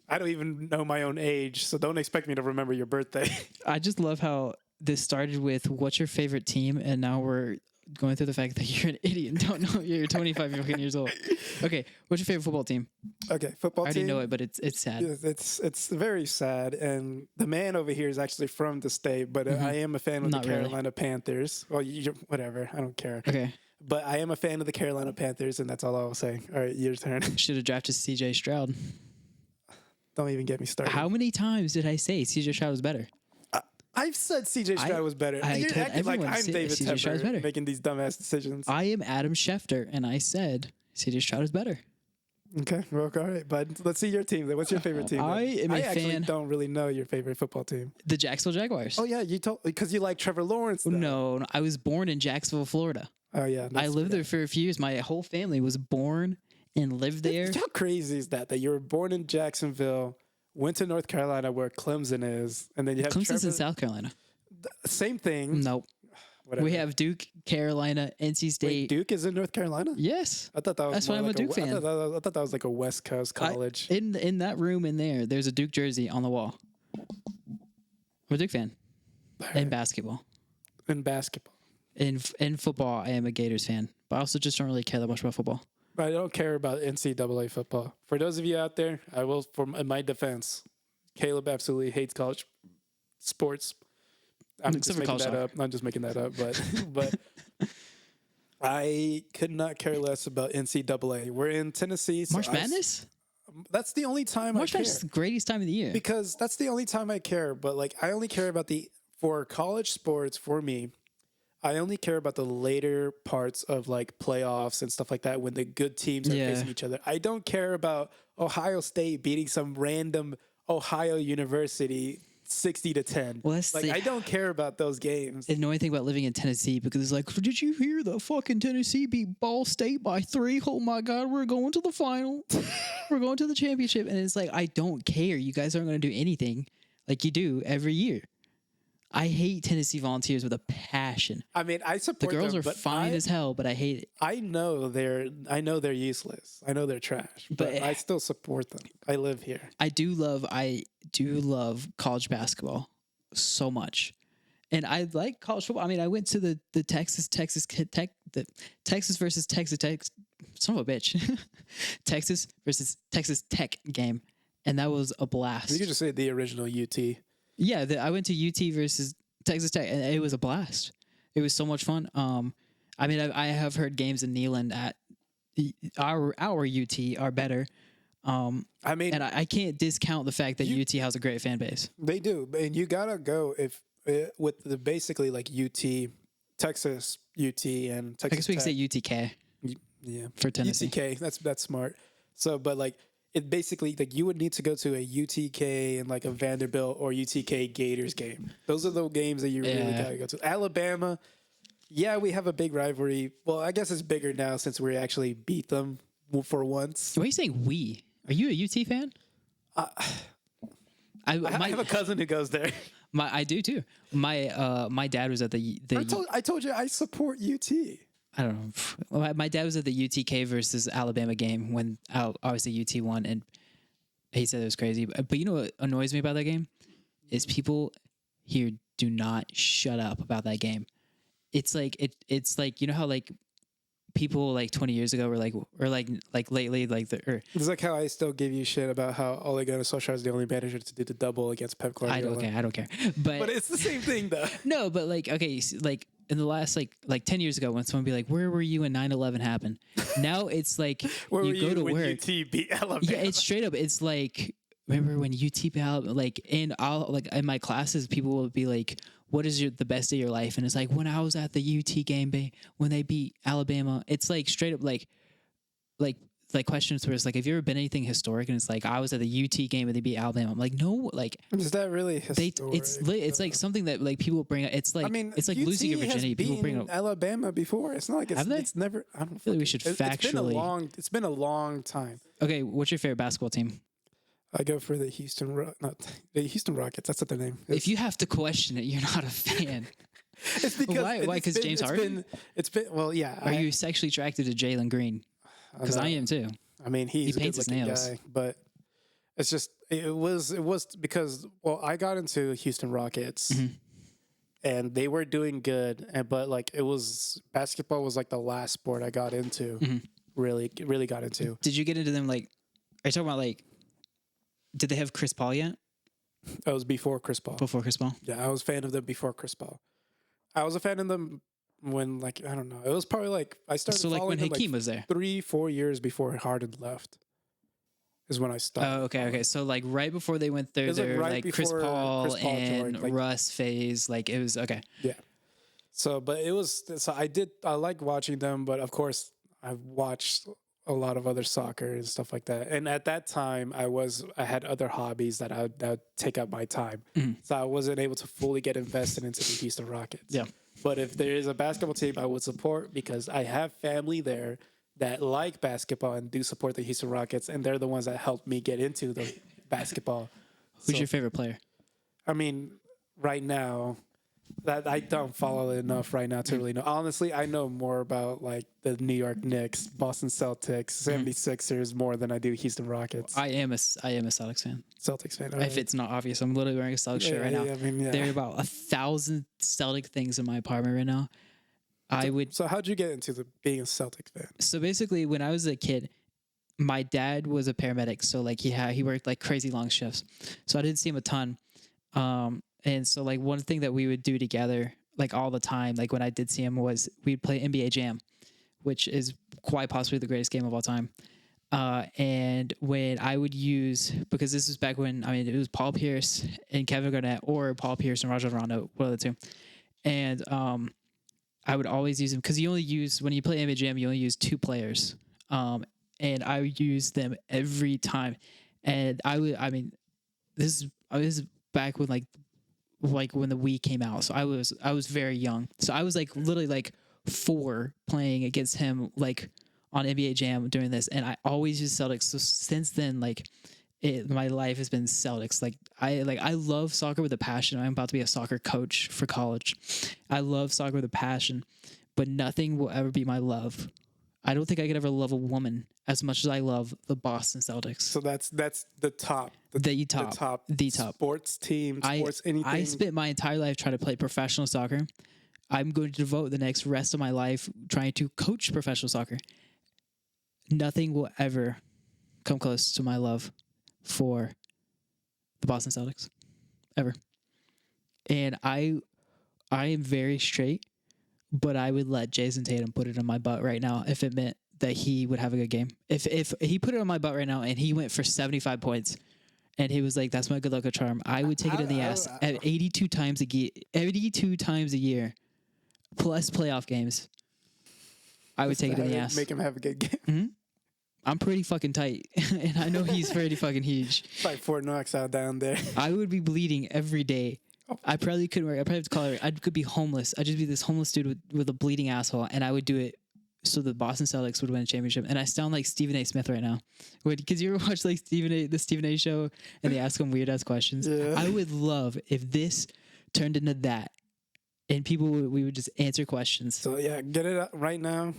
I don't even know my own age, so don't expect me to remember your birthday. I just love how this started with what's your favorite team, and now we're going through the fact that you're an idiot and don't know you're 25 years old. Okay, what's your favorite football team? Okay, football team. I already know it, but it's sad. It's very sad, and the man over here is actually from the state, but I am a fan of the Carolina Panthers. Well, whatever, I don't care. Okay. But I am a fan of the Carolina Panthers, and that's all I will say. All right, your turn. Should have drafted C.J. Stroud. Don't even get me started. How many times did I say C.J. Stroud was better? I've said C.J. Stroud was better. You're acting like I'm David Tepper making these dumbass decisions. I am Adam Schefter, and I said C.J. Stroud is better. Okay, well, all right, bud. Let's see your team. What's your favorite team? I actually don't really know your favorite football team. The Jacksonville Jaguars. Oh, yeah, you told because you like Trevor Lawrence. Though. No, I was born in Jacksonville, Florida. Oh, yeah. I lived there for a few years. My whole family was born and lived there. How crazy is that you were born in Jacksonville, went to North Carolina where Clemson is, and then you have Clemson's Trevor. in South Carolina. Same thing. Nope. whatever. We have Duke, Carolina, NC State. Wait, Duke is in North Carolina? Yes. I thought that was That's why I'm a Duke fan. I thought that was like a West Coast college. In that room in there's a Duke jersey on the wall. I'm a Duke fan. In basketball. In basketball. In football, I am a Gators fan. But I also just don't really care that much about football. I don't care about NCAA football. For those of you out there, I will, in my defense, Caleb absolutely hates college sports. I'm just making that up. I'm just making that up, but I could not care less about NCAA. We're in Tennessee. So March Madness? That's the only time March I care. Madness is the greatest time of the year. Because that's the only time I care. But like, I only care about for college sports, for me, I only care about the later parts of like playoffs and stuff like that when the good teams are facing each other. I don't care about Ohio State beating some random Ohio University 60-10. Well, I don't care about those games. The annoying thing about living in Tennessee, because it's like, did you hear the fucking Tennessee beat Ball State by 3? Oh my God, we're going to the final. We're going to the championship. And it's like, I don't care. You guys aren't going to do anything like you do every year. I hate Tennessee Volunteers with a passion. I mean, I support the girls them, are but fine as hell, but I hate it. I know they're useless. I know they're trash, but I still support them. I live here. I do love college basketball so much. And I like college football. I mean, I went to the Texas versus Texas Tech, son of a bitch. Texas versus Texas Tech game, and that was a blast. You could just say the original UT. Yeah, I went to UT versus Texas Tech, and it was a blast. It was so much fun. I mean, I have heard games in Neyland at our UT are better. I mean, and I can't discount the fact that UT has a great fan base. They do, and you gotta go with the basically like UT, Texas UT, and Texas. I guess we can say UTK. Yeah, for Tennessee. UTK. That's smart. So, but like. It basically, like, you would need to go to a UTK and like a Vanderbilt or UTK Gators game. Those are the games that you really gotta go to. Alabama, yeah, we have a big rivalry. Well, I guess it's bigger now since we actually beat them for once. Why are you saying we? Are you a UT fan? I have a cousin who goes there. I do too. My dad was at the I told you I support UT. I don't know. My dad was at the UTK versus Alabama game when obviously UT won, and he said it was crazy. But you know what annoys me about that game is people here do not shut up about that game. It's like it's like, you know how like people like 20 years ago were like, or like lately it's like how I still give you shit about how Ole Gunnar Solskjaer is the only manager to do the double against Pep Guardiola. I don't care. But it's the same thing though. No, but like, okay, like in the last like 10 years ago when someone would be like, where were you when 9/11 happened? Now it's like where you go to when work. UT beat Alabama? Yeah, it's straight up. It's like, remember when UT beat Alabama? Like in my classes, people will be like, what is the best of your life? And it's like, when I was at the UT game, when they beat Alabama. It's like straight up like questions where it's like, have you ever been anything historic? And it's like, I was at the UT game and they beat Alabama. I'm like, no, like, is that really historic? It's like something that like people bring up. It's like, I mean, it's like UT losing your virginity. People bring up Alabama before. It's not like it's never. I don't feel like we should factually. It's been a long time. Okay, what's your favorite basketball team? I go for the Houston Rockets. That's what their name is. If you have to question it, you're not a fan. It's because why? Because James Harden. It's been well, yeah. Are you sexually attracted to Jalen Green? Because I am too. I mean, he's a good-looking guy, but it's just it was because I got into Houston Rockets, and they were doing good, but like basketball was like the last sport I got into, really got into. Did you get into them like? Are you talking about like? Did they have Chris Paul yet? That was before Chris Paul. Before Chris Paul? Yeah, I was a fan of them before Chris Paul. I was a fan of them when, like, I don't know. It was probably like I started. So like when Hakeem was there, 3-4 years before Harden left, is when I started. Oh, okay. So like right before they went there, they're like Chris Paul and joined, Russ phase. Like it was okay. Yeah. So, but it was. So I like watching them, but of course I've watched a lot of other soccer and stuff like that. And at that time, I had other hobbies that would take up my time. So I wasn't able to fully get invested into the Houston Rockets. Yeah. But if there is a basketball team, I would support because I have family there that like basketball and do support the Houston Rockets. And they're the ones that helped me get into the basketball. Who's your favorite player? I mean, right now, That I don't follow it enough right now to really know. Honestly, I know more about like the New York Knicks, Boston Celtics, 76ers more than I do Houston Rockets. I am a Celtics fan. Celtics fan. All If right. it's not obvious, I'm literally wearing a Celtics shirt right now. I mean, yeah. There are about 1,000 Celtic things in my apartment right now. So how'd you get into being a Celtics fan? So basically, when I was a kid, my dad was a paramedic, so like he worked like crazy long shifts. So I didn't see him a ton. And so like one thing that we would do together, like all the time, like when I did see him, was we'd play NBA Jam, which is quite possibly the greatest game of all time. And when I would use, because this was back when, I mean, it was Paul Pierce and Kevin Garnett, or Paul Pierce and Rajon Rondo, one of the two. And I would always use them because you only use, when you play NBA Jam, you only use 2 players. And I would use them every time. And this is back when like when the Wii came out. So I was very young. So I was like literally like 4 playing against him like on NBA Jam doing this, and I always use Celtics. So since then, like my life has been Celtics. Like I love soccer with a passion. I'm about to be a soccer coach for college. I love soccer with a passion, but nothing will ever be my love. I don't think I could ever love a woman as much as I love the Boston Celtics. So that's the top. The top sports team, anything. I spent my entire life trying to play professional soccer. I'm going to devote the next rest of my life trying to coach professional soccer. Nothing will ever come close to my love for the Boston Celtics, ever. And I am very straight, but I would let Jason Tatum put it on my butt right now if it meant that he would have a good game. If he put it on my butt right now and he went for 75 points and he was like, that's my good luck charm, I would take it in the ass at 82 times a year plus playoff games. I would take it in the ass. Make him have a good game. Mm-hmm. I'm pretty fucking tight, and I know he's pretty fucking huge. Like Fort Knox out down there. I would be bleeding every day. I probably couldn't work. I probably have to call it. I could be homeless. I'd just be this homeless dude with a bleeding asshole, and I would do it so the Boston Celtics would win a championship. And I sound like Stephen A. Smith right now. Because you ever watch like the Stephen A. show, and they ask him weird ass questions? Yeah. I would love if this turned into that, and we would just answer questions. So yeah, get it out right now.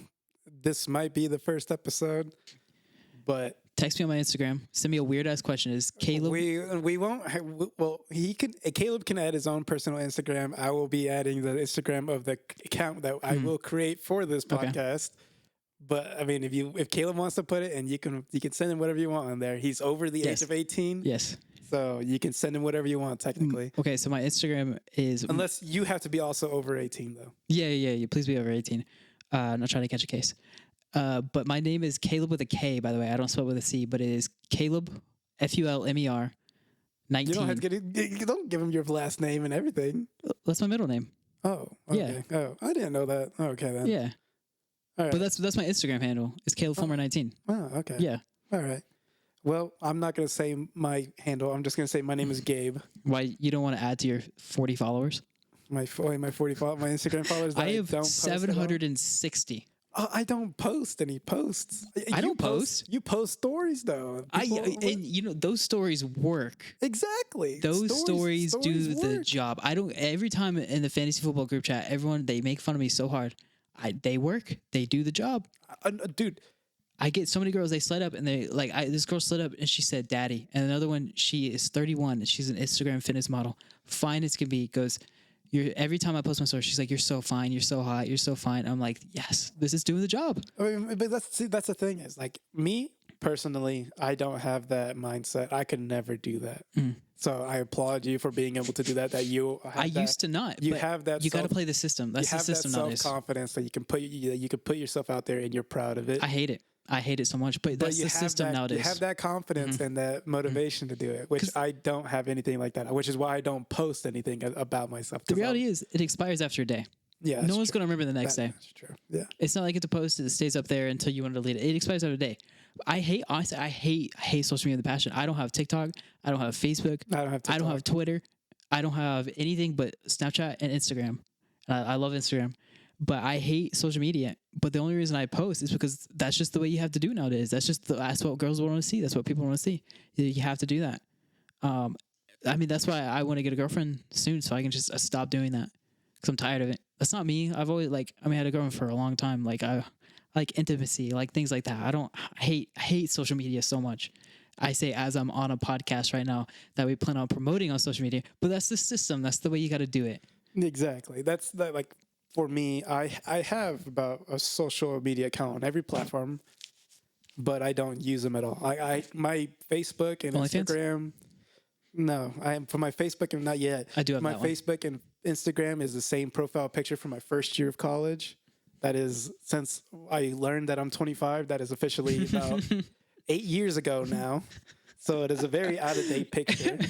This might be the first episode. But text me on my Instagram. Send me a weird ass question. Is Caleb? We won't. Caleb can add his own personal Instagram. I will be adding the Instagram of the account that I will create for this podcast. Okay. But I mean, if Caleb wants to put it, and you can send him whatever you want on there. He's over the age of 18. Yes. So you can send him whatever you want technically. Okay. So my Instagram is, unless you have to be also over 18 though. Yeah. Please be over 18. I'm not trying to catch a case. But my name is Caleb with a K, by the way. I don't spell it with a C, but it is Caleb, Fulmer, 19. You don't have to you don't give him your last name and everything. That's my middle name. Oh, okay. Yeah. Oh, I didn't know that. Okay, then. Yeah. All right. But that's my Instagram handle. It's Caleb Fulmer 19. Oh, okay. Yeah. All right. Well, I'm not going to say my handle. I'm just going to say my name is Gabe. Why, you don't want to add to your 40 followers? My 40 my Instagram followers. I have 760. I don't post any posts. I don't post. You post stories though. And those stories work. Exactly. Those stories do the job. Every time in the fantasy football group chat, they make fun of me so hard. They work. They do the job. Dude, I get so many girls. They slid up and this girl slid up and she said, "Daddy," and another one, she is 31 and she's an Instagram fitness model, fine as can be. Goes, every time I post my story, she's like, "You're so fine. You're so hot. You're so fine." I'm like, yes, this is doing the job. I mean, but that's the thing is, like, me personally, I don't have that mindset. I could never do that. So I applaud you for being able to do that. That you have used to not. You have that. You got to play the system. That's the system nowadays. You have that self-confidence that you can put yourself out there and you're proud of it. I hate it so much, but that's the system nowadays. You have that confidence and that motivation to do it, which I don't have anything like that, which is why I don't post anything about myself. The reality is it expires after a day. Yeah, no one's going to remember the next day. That's true. Yeah. It's not like it's a post that stays up there until you want to delete it. It expires after a day. I hate social media with a passion. I don't have TikTok. I don't have Facebook. I don't have Twitter. I don't have anything but Snapchat and Instagram. I love Instagram. But I hate social media. But the only reason I post is because that's just the way you have to do nowadays. That's what girls want to see. That's what people want to see. You have to do that. I mean, that's why I want to get a girlfriend soon, so I can just stop doing that. because I'm tired of it. That's not me. I've always I had a girlfriend for a long time. I like intimacy, like things like that. I hate social media so much. I say as I'm on a podcast right now that we plan on promoting on social media, but that's the system. That's the way you got to do it. Exactly. That's that. Like for me, I have about a social media account on every platform, but I don't use them at all. My Facebook and OnlyFans? Instagram. No, I am for my Facebook and not yet. I do have my that one. Facebook and Instagram is the same profile picture from my first year of college. That is since I learned that I'm 25. That is officially about 8 years ago now. So it is a very out of date picture.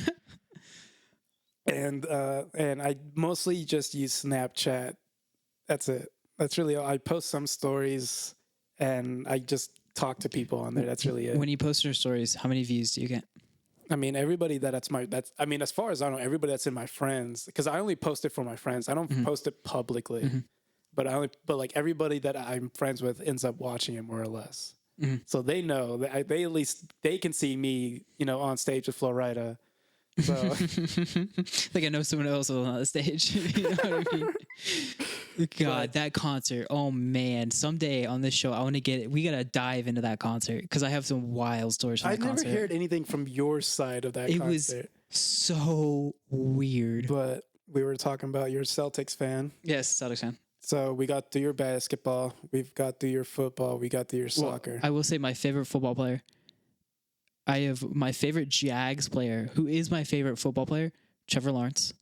And I mostly just use Snapchat. That's it. That's really all. I post some stories and I just talk to people on there. That's really it. When you post your stories, how many views do you get? I mean, everybody I mean, as far as I know, everybody that's in my friends, because I only post it for my friends. I don't post it publicly, but like everybody that I'm friends with ends up watching it more or less. So they know that they at least they can see me, on stage with Florida. So I know someone else on the stage. You know what I mean? God, that concert. Oh man, someday on this show, I want to get it. We gotta dive into that concert because I have some wild stories from that concert. I never heard anything from your side of that concert. It was so weird. But we were talking about you're a Celtics fan. Yes, Celtics fan. So we got through your basketball, we've got through your football, we got through your soccer. I will say my favorite football player. I have my favorite Jags player, who is my favorite football player, Trevor Lawrence.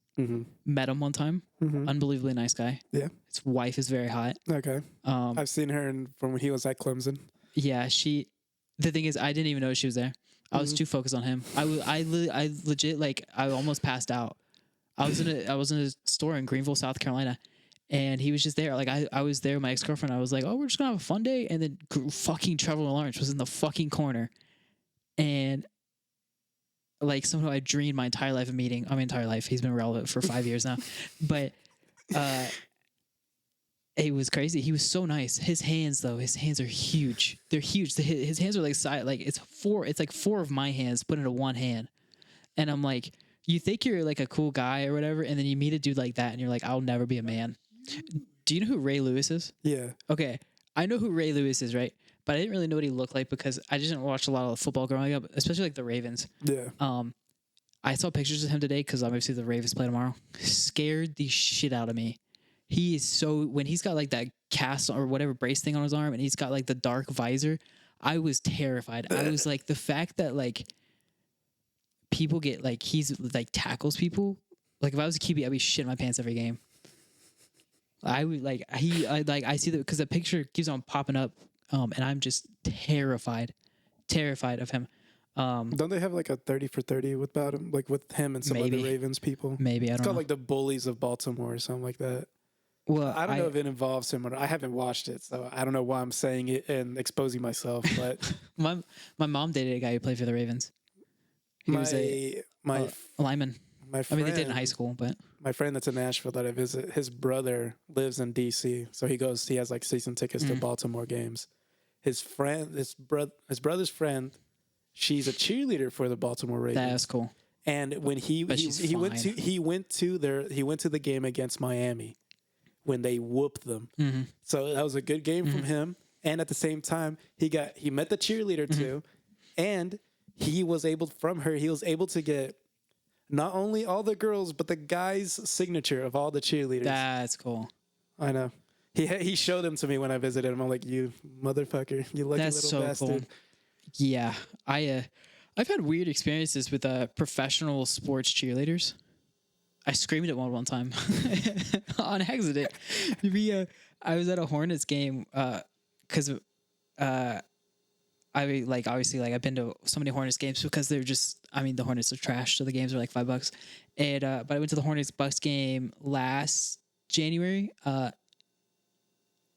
Met him one time. Unbelievably nice guy. Yeah. His wife is very hot. Okay. I've seen her from when he was at Clemson. Yeah, the thing is, I didn't even know she was there. I was too focused on him. I legit, I almost passed out. I was in a store in Greenville, South Carolina, and he was just there. I was there with my ex-girlfriend. I was like, oh, we're just gonna have a fun day. And then fucking Trevor Lawrence was in the fucking corner. And somehow I dreamed my entire life of meeting. My entire life. He's been relevant for 5 years now. But it was crazy. He was so nice. His hands are huge. They're huge. His hands are it's like four of my hands put into one hand. And I'm like, you think you're like a cool guy or whatever, and then you meet a dude like that and you're like, I'll never be a man. Do you know who Ray Lewis is? Yeah. Okay. I know who Ray Lewis is, right? But I didn't really know what he looked like because I just didn't watch a lot of football growing up, especially the Ravens. Yeah. I saw pictures of him today because obviously the Ravens play tomorrow. Scared the shit out of me. He is when he's got that cast or whatever brace thing on his arm and he's got the dark visor, I was terrified. I was the fact that people get he's tackles people. If I was a QB, I'd be shitting my pants every game. I would I see that because the picture keeps on popping up. And I'm just terrified of him. Don't they have a 30 for 30 about him, with him and some other Ravens people? Maybe, I don't know. It's called the Bullies of Baltimore or something like that. Well, I don't know if it involves him or not. I haven't watched it, so I don't know why I'm saying it and exposing myself. But my mom dated a guy who played for the Ravens. He was a lineman. My friend, they did in high school, but my friend that's in Nashville that I visit, his brother lives in D.C., so he has season tickets to Baltimore games. His brother's friend, she's a cheerleader for the Baltimore Ravens. That's cool. And when he went to the game against Miami when they whooped them. So that was a good game from him. And at the same time, he met the cheerleader too, and he was able to get not only all the girls but the guys' signature of all the cheerleaders. That's cool. I know. He showed them to me when I visited him. I'm like, you motherfucker, you lucky little bastard. Cool. Yeah, I've had weird experiences with professional sports cheerleaders. I screamed at one time on accident. I was at a Hornets game because obviously I've been to so many Hornets games because they're just the Hornets are trash, so the games are $5. And but I went to the Hornets Bucks game last January.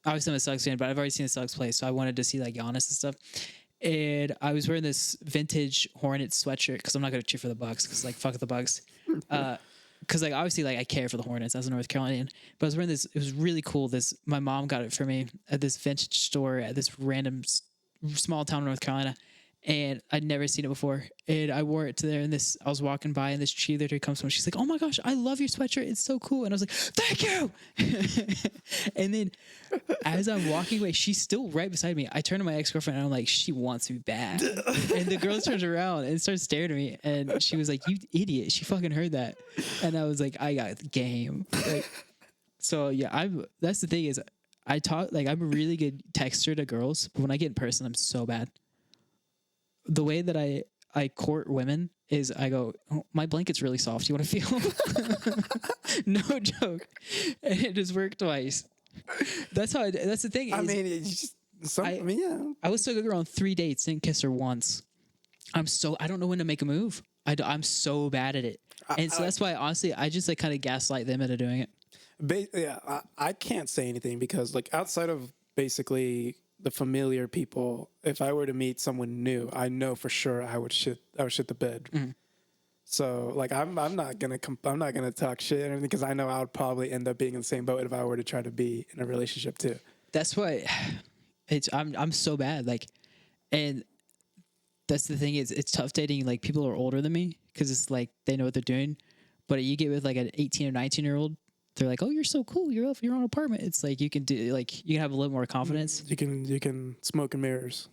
Obviously I'm a Suggs fan, but I've already seen the Suggs play, so I wanted to see Giannis and stuff. And I was wearing this vintage Hornets sweatshirt because I'm not going to cheer for the Bucks because fuck the Bucks. Because obviously I care for the Hornets as a North Carolinian. But I was wearing this. It was really cool. My mom got it for me at this vintage store at this random small town in North Carolina. and I'd never seen it before. And I wore it to there, and I was walking by, and this cheerleader comes from. She's like, "Oh my gosh, I love your sweatshirt. It's so cool." And I was like, "Thank you." And then as I'm walking away, she's still right beside me. I turn to my ex-girlfriend, and I'm like, "She wants me bad." And the girl turns around and starts staring at me, and she was like, "You idiot!" She fucking heard that, and I was like, "I got the game." Like, so yeah, that's the thing is, I'm a really good texter to girls, but when I get in person, I'm so bad. The way that I court women is I go, "Oh, my blanket's really soft. You want to feel?" No joke. And it just worked twice. That's the thing. I mean, yeah. I was took a girl on 3 dates, didn't kiss her once. I don't know when to make a move. I'm so bad at it. And so that's why, honestly, I just like kind of gaslight them into doing it. I can't say anything because like outside of basically the familiar people, if I were to meet someone new, I know for sure I would shit the bed. Mm-hmm. So like I'm not gonna talk shit or anything because I know I would probably end up being in the same boat if I were to try to be in a relationship too. That's why I'm so bad. Like, and that's the thing is it's tough dating like people who are older than me because it's like they know what they're doing. But you get with like an 18 or 19-year-old, they're like, "Oh, you're so cool. You're off your own apartment." It's like you can have a little more confidence. You can smoke in mirrors.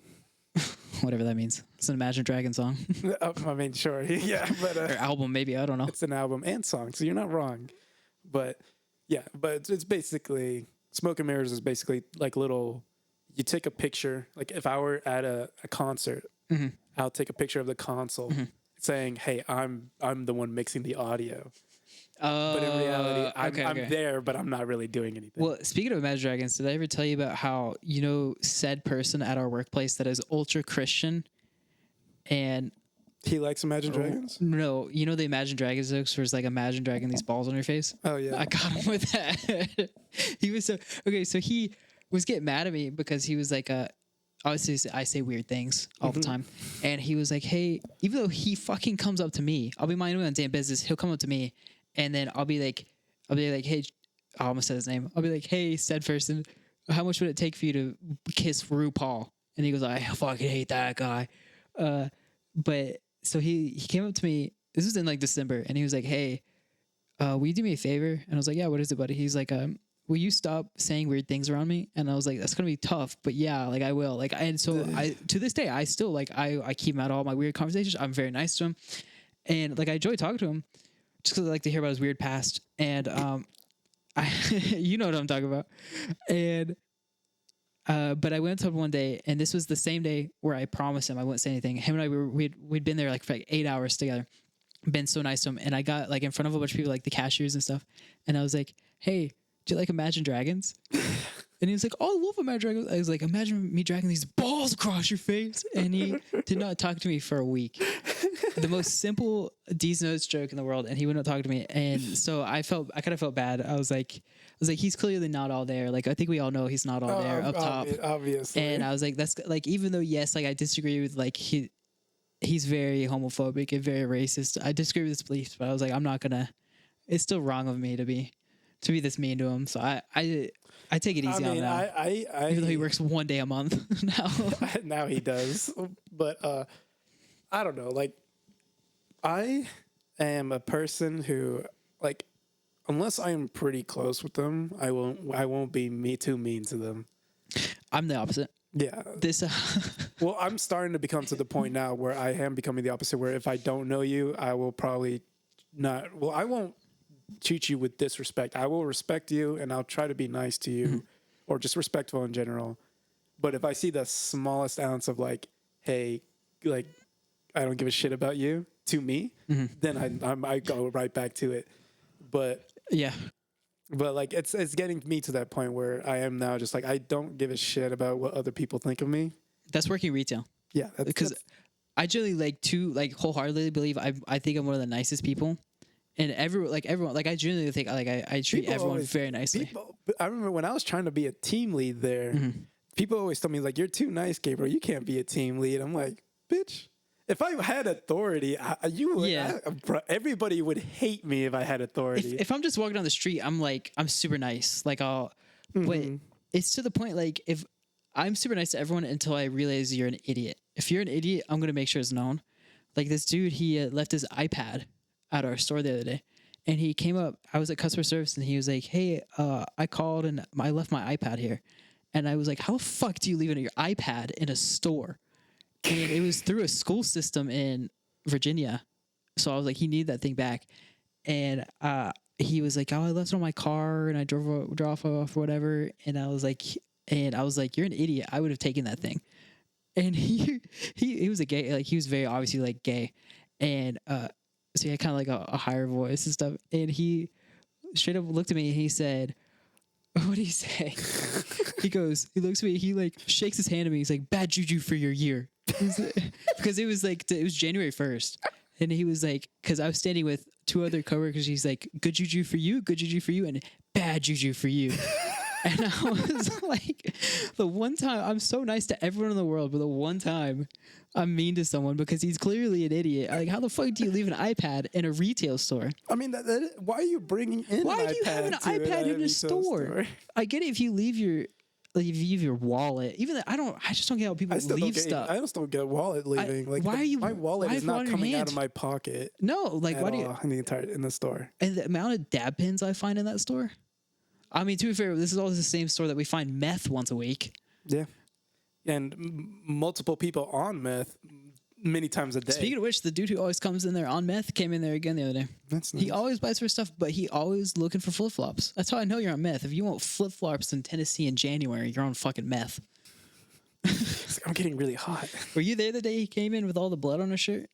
Whatever that means. It's an Imagine Dragons song. I mean, sure, yeah, but or album maybe, I don't know. It's an album and song, so you're not wrong. But yeah, but it's basically smoke and mirrors is basically like little. You take a picture. Like if I were at a concert, mm-hmm. I'll take a picture of the console, mm-hmm. saying, "Hey, I'm the one mixing the audio." But in reality, I'm there, but I'm not really doing anything. Well, speaking of Imagine Dragons, did I ever tell you about how, said person at our workplace that is ultra Christian and he likes Imagine Dragons? No, the Imagine Dragons jokes where it's like Imagine dragging these balls on your face? Oh, yeah. I got him with that. He was so he was getting mad at me because he was like, obviously I say weird things all mm-hmm. the time. And he was like, "Hey," even though he fucking comes up to me, I'll be minding my own damn business. He'll come up to me. And then I'll be like, "Hey," I almost said his name. I'll be like, "Hey, said person, how much would it take for you to kiss RuPaul?" And he goes, "I fucking hate that guy." But so he came up to me. This was in like December, and he was like, "Hey, will you do me a favor?" And I was like, "Yeah, what is it, buddy?" He's like, "Will you stop saying weird things around me?" And I was like, "That's gonna be tough, but yeah, like I will." Like, and so to this day, I still like I keep him out of all my weird conversations. I'm very nice to him, and like I enjoy talking to him. Just because I like to hear about his weird past. And you know what I'm talking about. And but I went to him one day, and this was the same day where I promised him I wouldn't say anything. Him and I we'd been there like for like 8 hours together. Been so nice to him. And I got like in front of a bunch of people, like the cashiers and stuff. And I was like, "Hey, do you like Imagine Dragons?" And he was like, "Oh, I love Imagine Dragons." I was like, "Imagine me dragging these balls across your face." And he did not talk to me for a week. The most simple D's Nuts joke in the world, and he wouldn't talk to me. And so I kind of felt bad. I was like, he's clearly not all there. Like I think we all know he's not all there up top. Obviously. And I was like, that's like, even though yes, like I disagree with like he's very homophobic and very racist. I disagree with his beliefs, but I was like, I'm not gonna. It's still wrong of me to be this mean to him. So I take it easy on that. Even though he works 1 day a month now. Now he does, but I don't know. Like I am a person who like unless I am pretty close with them, I won't be too mean to them. I'm the opposite. Yeah. Well, I'm starting to become to the point now where I am becoming the opposite. Where if I don't know you, I will probably not. Well, I won't treat you with disrespect. I will respect you and I'll try to be nice to you, mm-hmm. or just respectful in general. But if I see the smallest ounce of like, "Hey, like I don't give a shit about you," to me, mm-hmm. then I go right back to it. But yeah. But like it's getting me to that point where I am now just like I don't give a shit about what other people think of me. That's working retail. Yeah, because I generally wholeheartedly believe I think I'm one of the nicest people, and everyone I genuinely think I treat everyone very nicely. I remember when I was trying to be a team lead there, mm-hmm. people always told me like, "You're too nice, Gabriel. You can't be a team lead." I'm like, "Bitch." If I had authority, everybody would hate me if I had authority. If I'm just walking down the street, I'm super nice. Like mm-hmm. But it's to the point like if I'm super nice to everyone until I realize you're an idiot. If you're an idiot, I'm gonna make sure it's known. Like this dude, he left his iPad at our store the other day, and he came up. I was at customer service, and he was like, "Hey, I called and I left my iPad here," and I was like, "How the fuck do you leave your iPad in a store?" And it was through a school system in Virginia, so I was like, "He needed that thing back," and he was like, "Oh, I left it on my car, and I drove off or whatever," and I was like, "You're an idiot. I would have taken that thing." And he was a gay, like he was very obviously like gay, and so he had kind of like a higher voice and stuff. And he straight up looked at me and he said, "What did he say?" He looks at me, he like shakes his hand at me. He's like, "Bad juju for your year," because it was January 1st, and he was like, because I was standing with two other coworkers. He's like, "Good juju for you, and bad juju for you." And I was like, the one time I'm so nice to everyone in the world, but the one time I'm mean to someone because he's clearly an idiot. Like, how the fuck do you leave an iPad in a retail store? I mean, why are you bringing in? Why do you have an iPad in a store? I get it if you leave your wallet. Even I just don't get how people leave stuff. I just don't get wallet leaving. My wallet is not coming out of my pocket. No, like why do you in the store? And the amount of dab pins I find in that store. I mean, to be fair, this is always the same store that we find meth once a week. Yeah. And multiple people on meth many times a day. Speaking of which, the dude who always comes in there on meth came in there again the other day. That's nice. He always buys for stuff, but he always looking for flip-flops. That's how I know you're on meth. If you want flip-flops in Tennessee in January, you're on fucking meth. I'm getting really hot. Were you there the day he came in with all the blood on his shirt?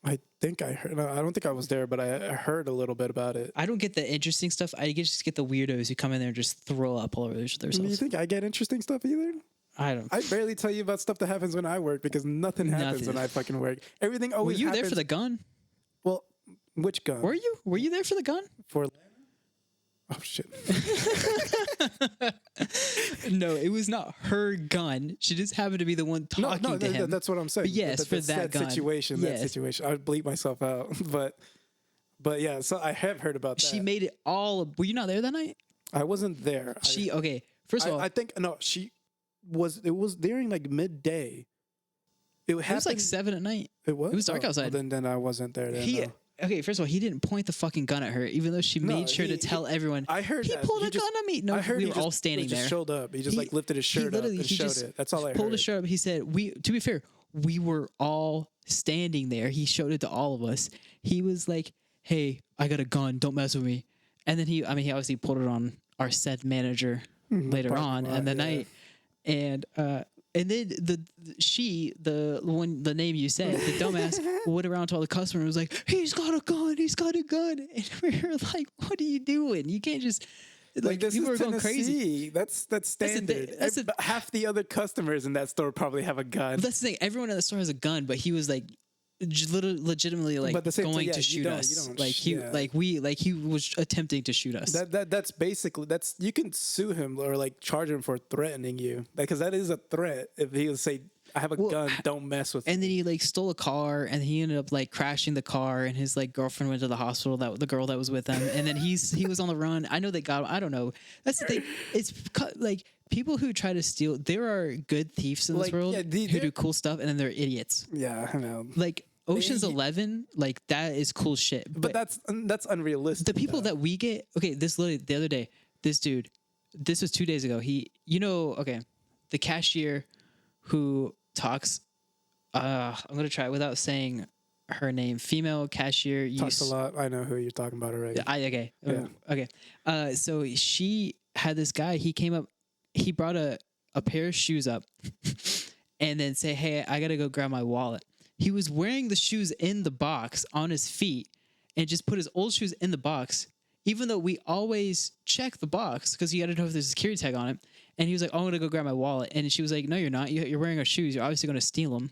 I think I heard. No, I don't think I was there, but I heard a little bit about it. I don't get the interesting stuff. I just get the weirdos who come in there and just throw up all over themselves. You think I get interesting stuff either? I don't. I barely tell you about stuff that happens when I work because nothing happens when I fucking work. Everything always happens. Were you there for the gun? Well, which gun? Were you? Were you there for the gun? Oh, shit. No, it was not her gun. She just happened to be the one talking to him. That's what I'm saying. But yes, for that gun. Situation, yes. That situation. I would bleep myself out. But yeah, so I have heard about that. She made it all. Were you not there that night? I wasn't there. Okay. First of all, I think, no, it was during like midday. It was like 7 at night. It was? It was dark outside. Well, then I wasn't there then. No. Okay, first of all, he didn't point the fucking gun at her, even though she made sure to tell everyone. I heard he pulled a gun at me. No, we were all standing there. He just showed up. He just like lifted his shirt up and showed it. That's all I heard. Pulled his shirt up. He said, to be fair, we were all standing there. He showed it to all of us. He was like, "Hey, I got a gun. Don't mess with me." And then he obviously pulled it on our said manager later on in the night. And then the name you said, the dumbass, went around to all the customers and was like, "He's got a gun, he's got a gun." And we were like, "What are you doing? You can't just..." Like this people are going crazy. That's standard. Half the other customers in that store probably have a gun. But that's the thing. Everyone in the store has a gun, but he was like legitimately like going to shoot us. He was attempting to shoot us. That's basically you can sue him or like charge him for threatening you, because that is a threat. If he would say, "I have a gun, don't mess with me." And then he like stole a car, and he ended up like crashing the car, and his like girlfriend went to the hospital. The girl that was with him, and then he was on the run. I know they got him. I don't know. That's the thing. It's like people who try to steal. There are good thieves in this world who do cool stuff, and then there are idiots. Yeah, I know. Like Ocean's 11, like that is cool shit. But that's unrealistic. The people that we get. Okay, this literally the other day. This dude. This was 2 days ago. The cashier who talks. I'm gonna try it without saying her name. Female cashier. Talks a lot. I know who you're talking about already. Okay. So she had this guy. He came up. He brought a pair of shoes up, and then say, "Hey, I gotta go grab my wallet." He was wearing the shoes in the box on his feet, and just put his old shoes in the box, even though we always check the box because you got to know if there's a security tag on it. And he was like, "Oh, I'm gonna go grab my wallet," and she was like, "No, you're not. You're wearing our shoes. You're obviously gonna steal them."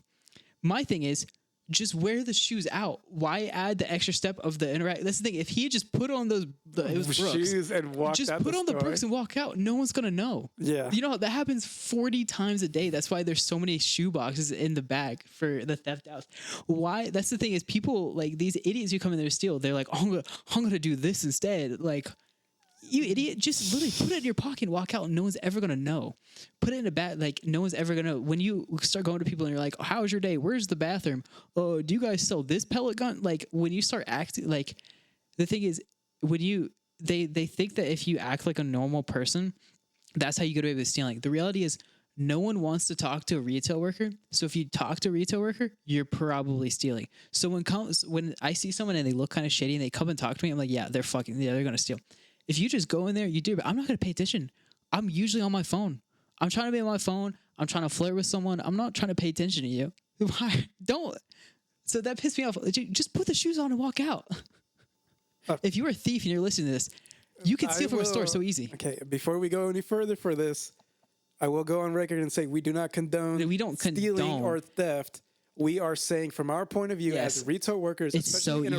My thing is, just wear the shoes out. Why add the extra step of the interact? That's the thing. If he had just put on it was shoes and walked just out put on the Brooks and walk out, no one's gonna know. Yeah, you know that happens 40 times a day. That's why there's so many shoe boxes in the bag for the theft house. Why? That's the thing is people like these idiots who come in there to steal. They're like, "Oh, I'm gonna do this instead." Like, You idiot! Just literally put it in your pocket and walk out, and no one's ever gonna know. Put it in a bag, like no one's ever gonna. When you start going to people and you're like, oh, "How was your day? Where's the bathroom? Oh, do you guys sell this pellet gun?" Like when you start acting like, the thing is, when they think that if you act like a normal person, that's how you get away with stealing. The reality is, no one wants to talk to a retail worker. So if you talk to a retail worker, you're probably stealing. So when I see someone and they look kind of shady and they come and talk to me, I'm like, yeah, they're gonna steal. If you just go in there, you do, but I'm not gonna pay attention. I'm usually on my phone. I'm trying to be on my phone. I'm trying to flirt with someone. I'm not trying to pay attention to you. Why? Don't. So that pissed me off. Just put the shoes on and walk out. If you're a thief and you're listening to this, you can steal from a store so easy. Okay, before we go any further for this, I will go on record and say we do not condone stealing or theft. We are saying from our point of view as retail workers, especially in a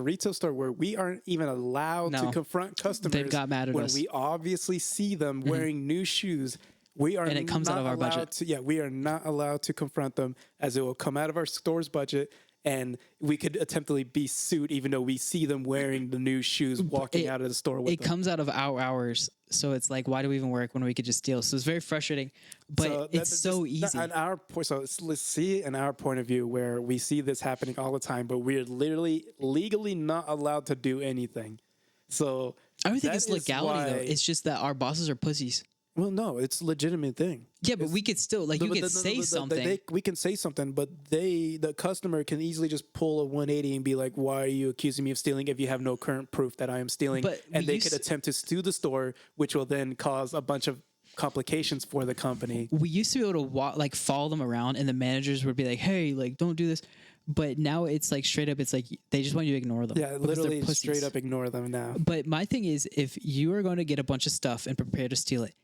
retail store where we aren't even allowed to confront customers. They've got mad at when us. we obviously see them wearing new shoes. We are and it comes out of our budget. We are not allowed to confront them, as it will come out of our store's budget. And we could attemptedly be sued even though we see them wearing the new shoes walking out of the store with them. It comes out of our hours. So it's like, why do we even work when we could just steal? So it's very frustrating, but it's so easy. Let's see in our point of view where we see this happening all the time, but we're literally legally not allowed to do anything. So I don't think it's legality though. It's just that our bosses are pussies. Well, no, it's a legitimate thing. Yeah, but we could still, like, you could say something. We can say something, but the customer can easily just pull a 180 and be like, why are you accusing me of stealing if you have no current proof that I am stealing? And they could attempt to sue the store, which will then cause a bunch of complications for the company. We used to be able to follow them around, and the managers would be like, hey, like, don't do this. But now it's like straight up, it's like they just want you to ignore them. Yeah, literally straight up ignore them now. But my thing is, if you are going to get a bunch of stuff and prepare to steal it,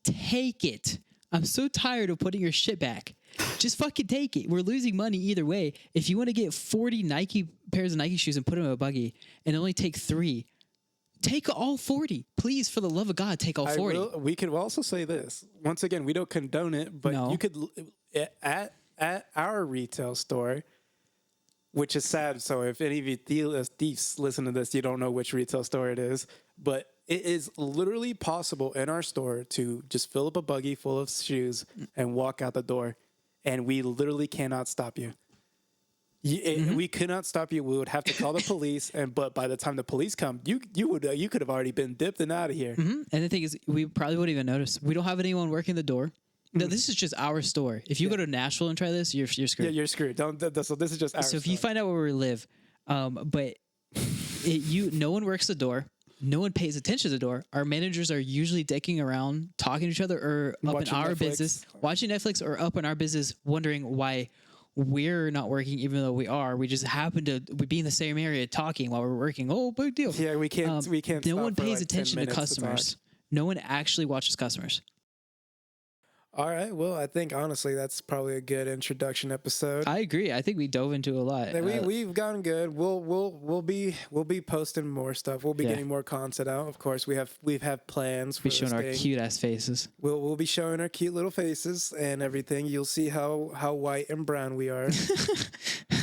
take it. I'm so tired of putting your shit back. Just fucking take it. We're losing money either way. If you want to get 40 pairs of Nike shoes and put them in a buggy and only take 3, take all 40. Please, for the love of God, take all 40. We could also say this. Once again, we don't condone it, but you could, at our retail store, which is sad. So if any of you thieves listen to this, you don't know which retail store it is, but it is literally possible in our store to just fill up a buggy full of shoes and walk out the door, and we literally cannot stop you. We could not stop you. We would have to call the police, but by the time the police come, you could have already been dipped and out of here. And the thing is, we probably wouldn't even notice. We don't have anyone working the door. No, this is just our store. If you go to Nashville and try this, you're screwed. Yeah, you're screwed. So this is just our store. So if you find out where we live, but no one works the door. No one pays attention to the door. Our managers are usually dicking around, talking to each other, or up watching in our business, watching Netflix, or up in our business, wondering why we're not working, even though we are. We just happen to be in the same area talking while we're working. Oh, big deal. Yeah, we can't. No one pays attention to customers. No one actually watches customers. All right. Well, I think honestly that's probably a good introduction episode. I agree. I think we dove into a lot. We've gotten good. We'll be posting more stuff. We'll be getting more content out. Of course, we have plans for showing our cute ass faces. We'll be showing our cute little faces and everything. You'll see how white and brown we are.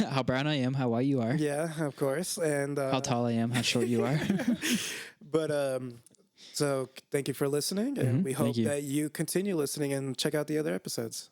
How brown I am, how white you are. Yeah, of course. And how tall I am, how short you are. But so thank you for listening, and we hope that you continue listening and check out the other episodes.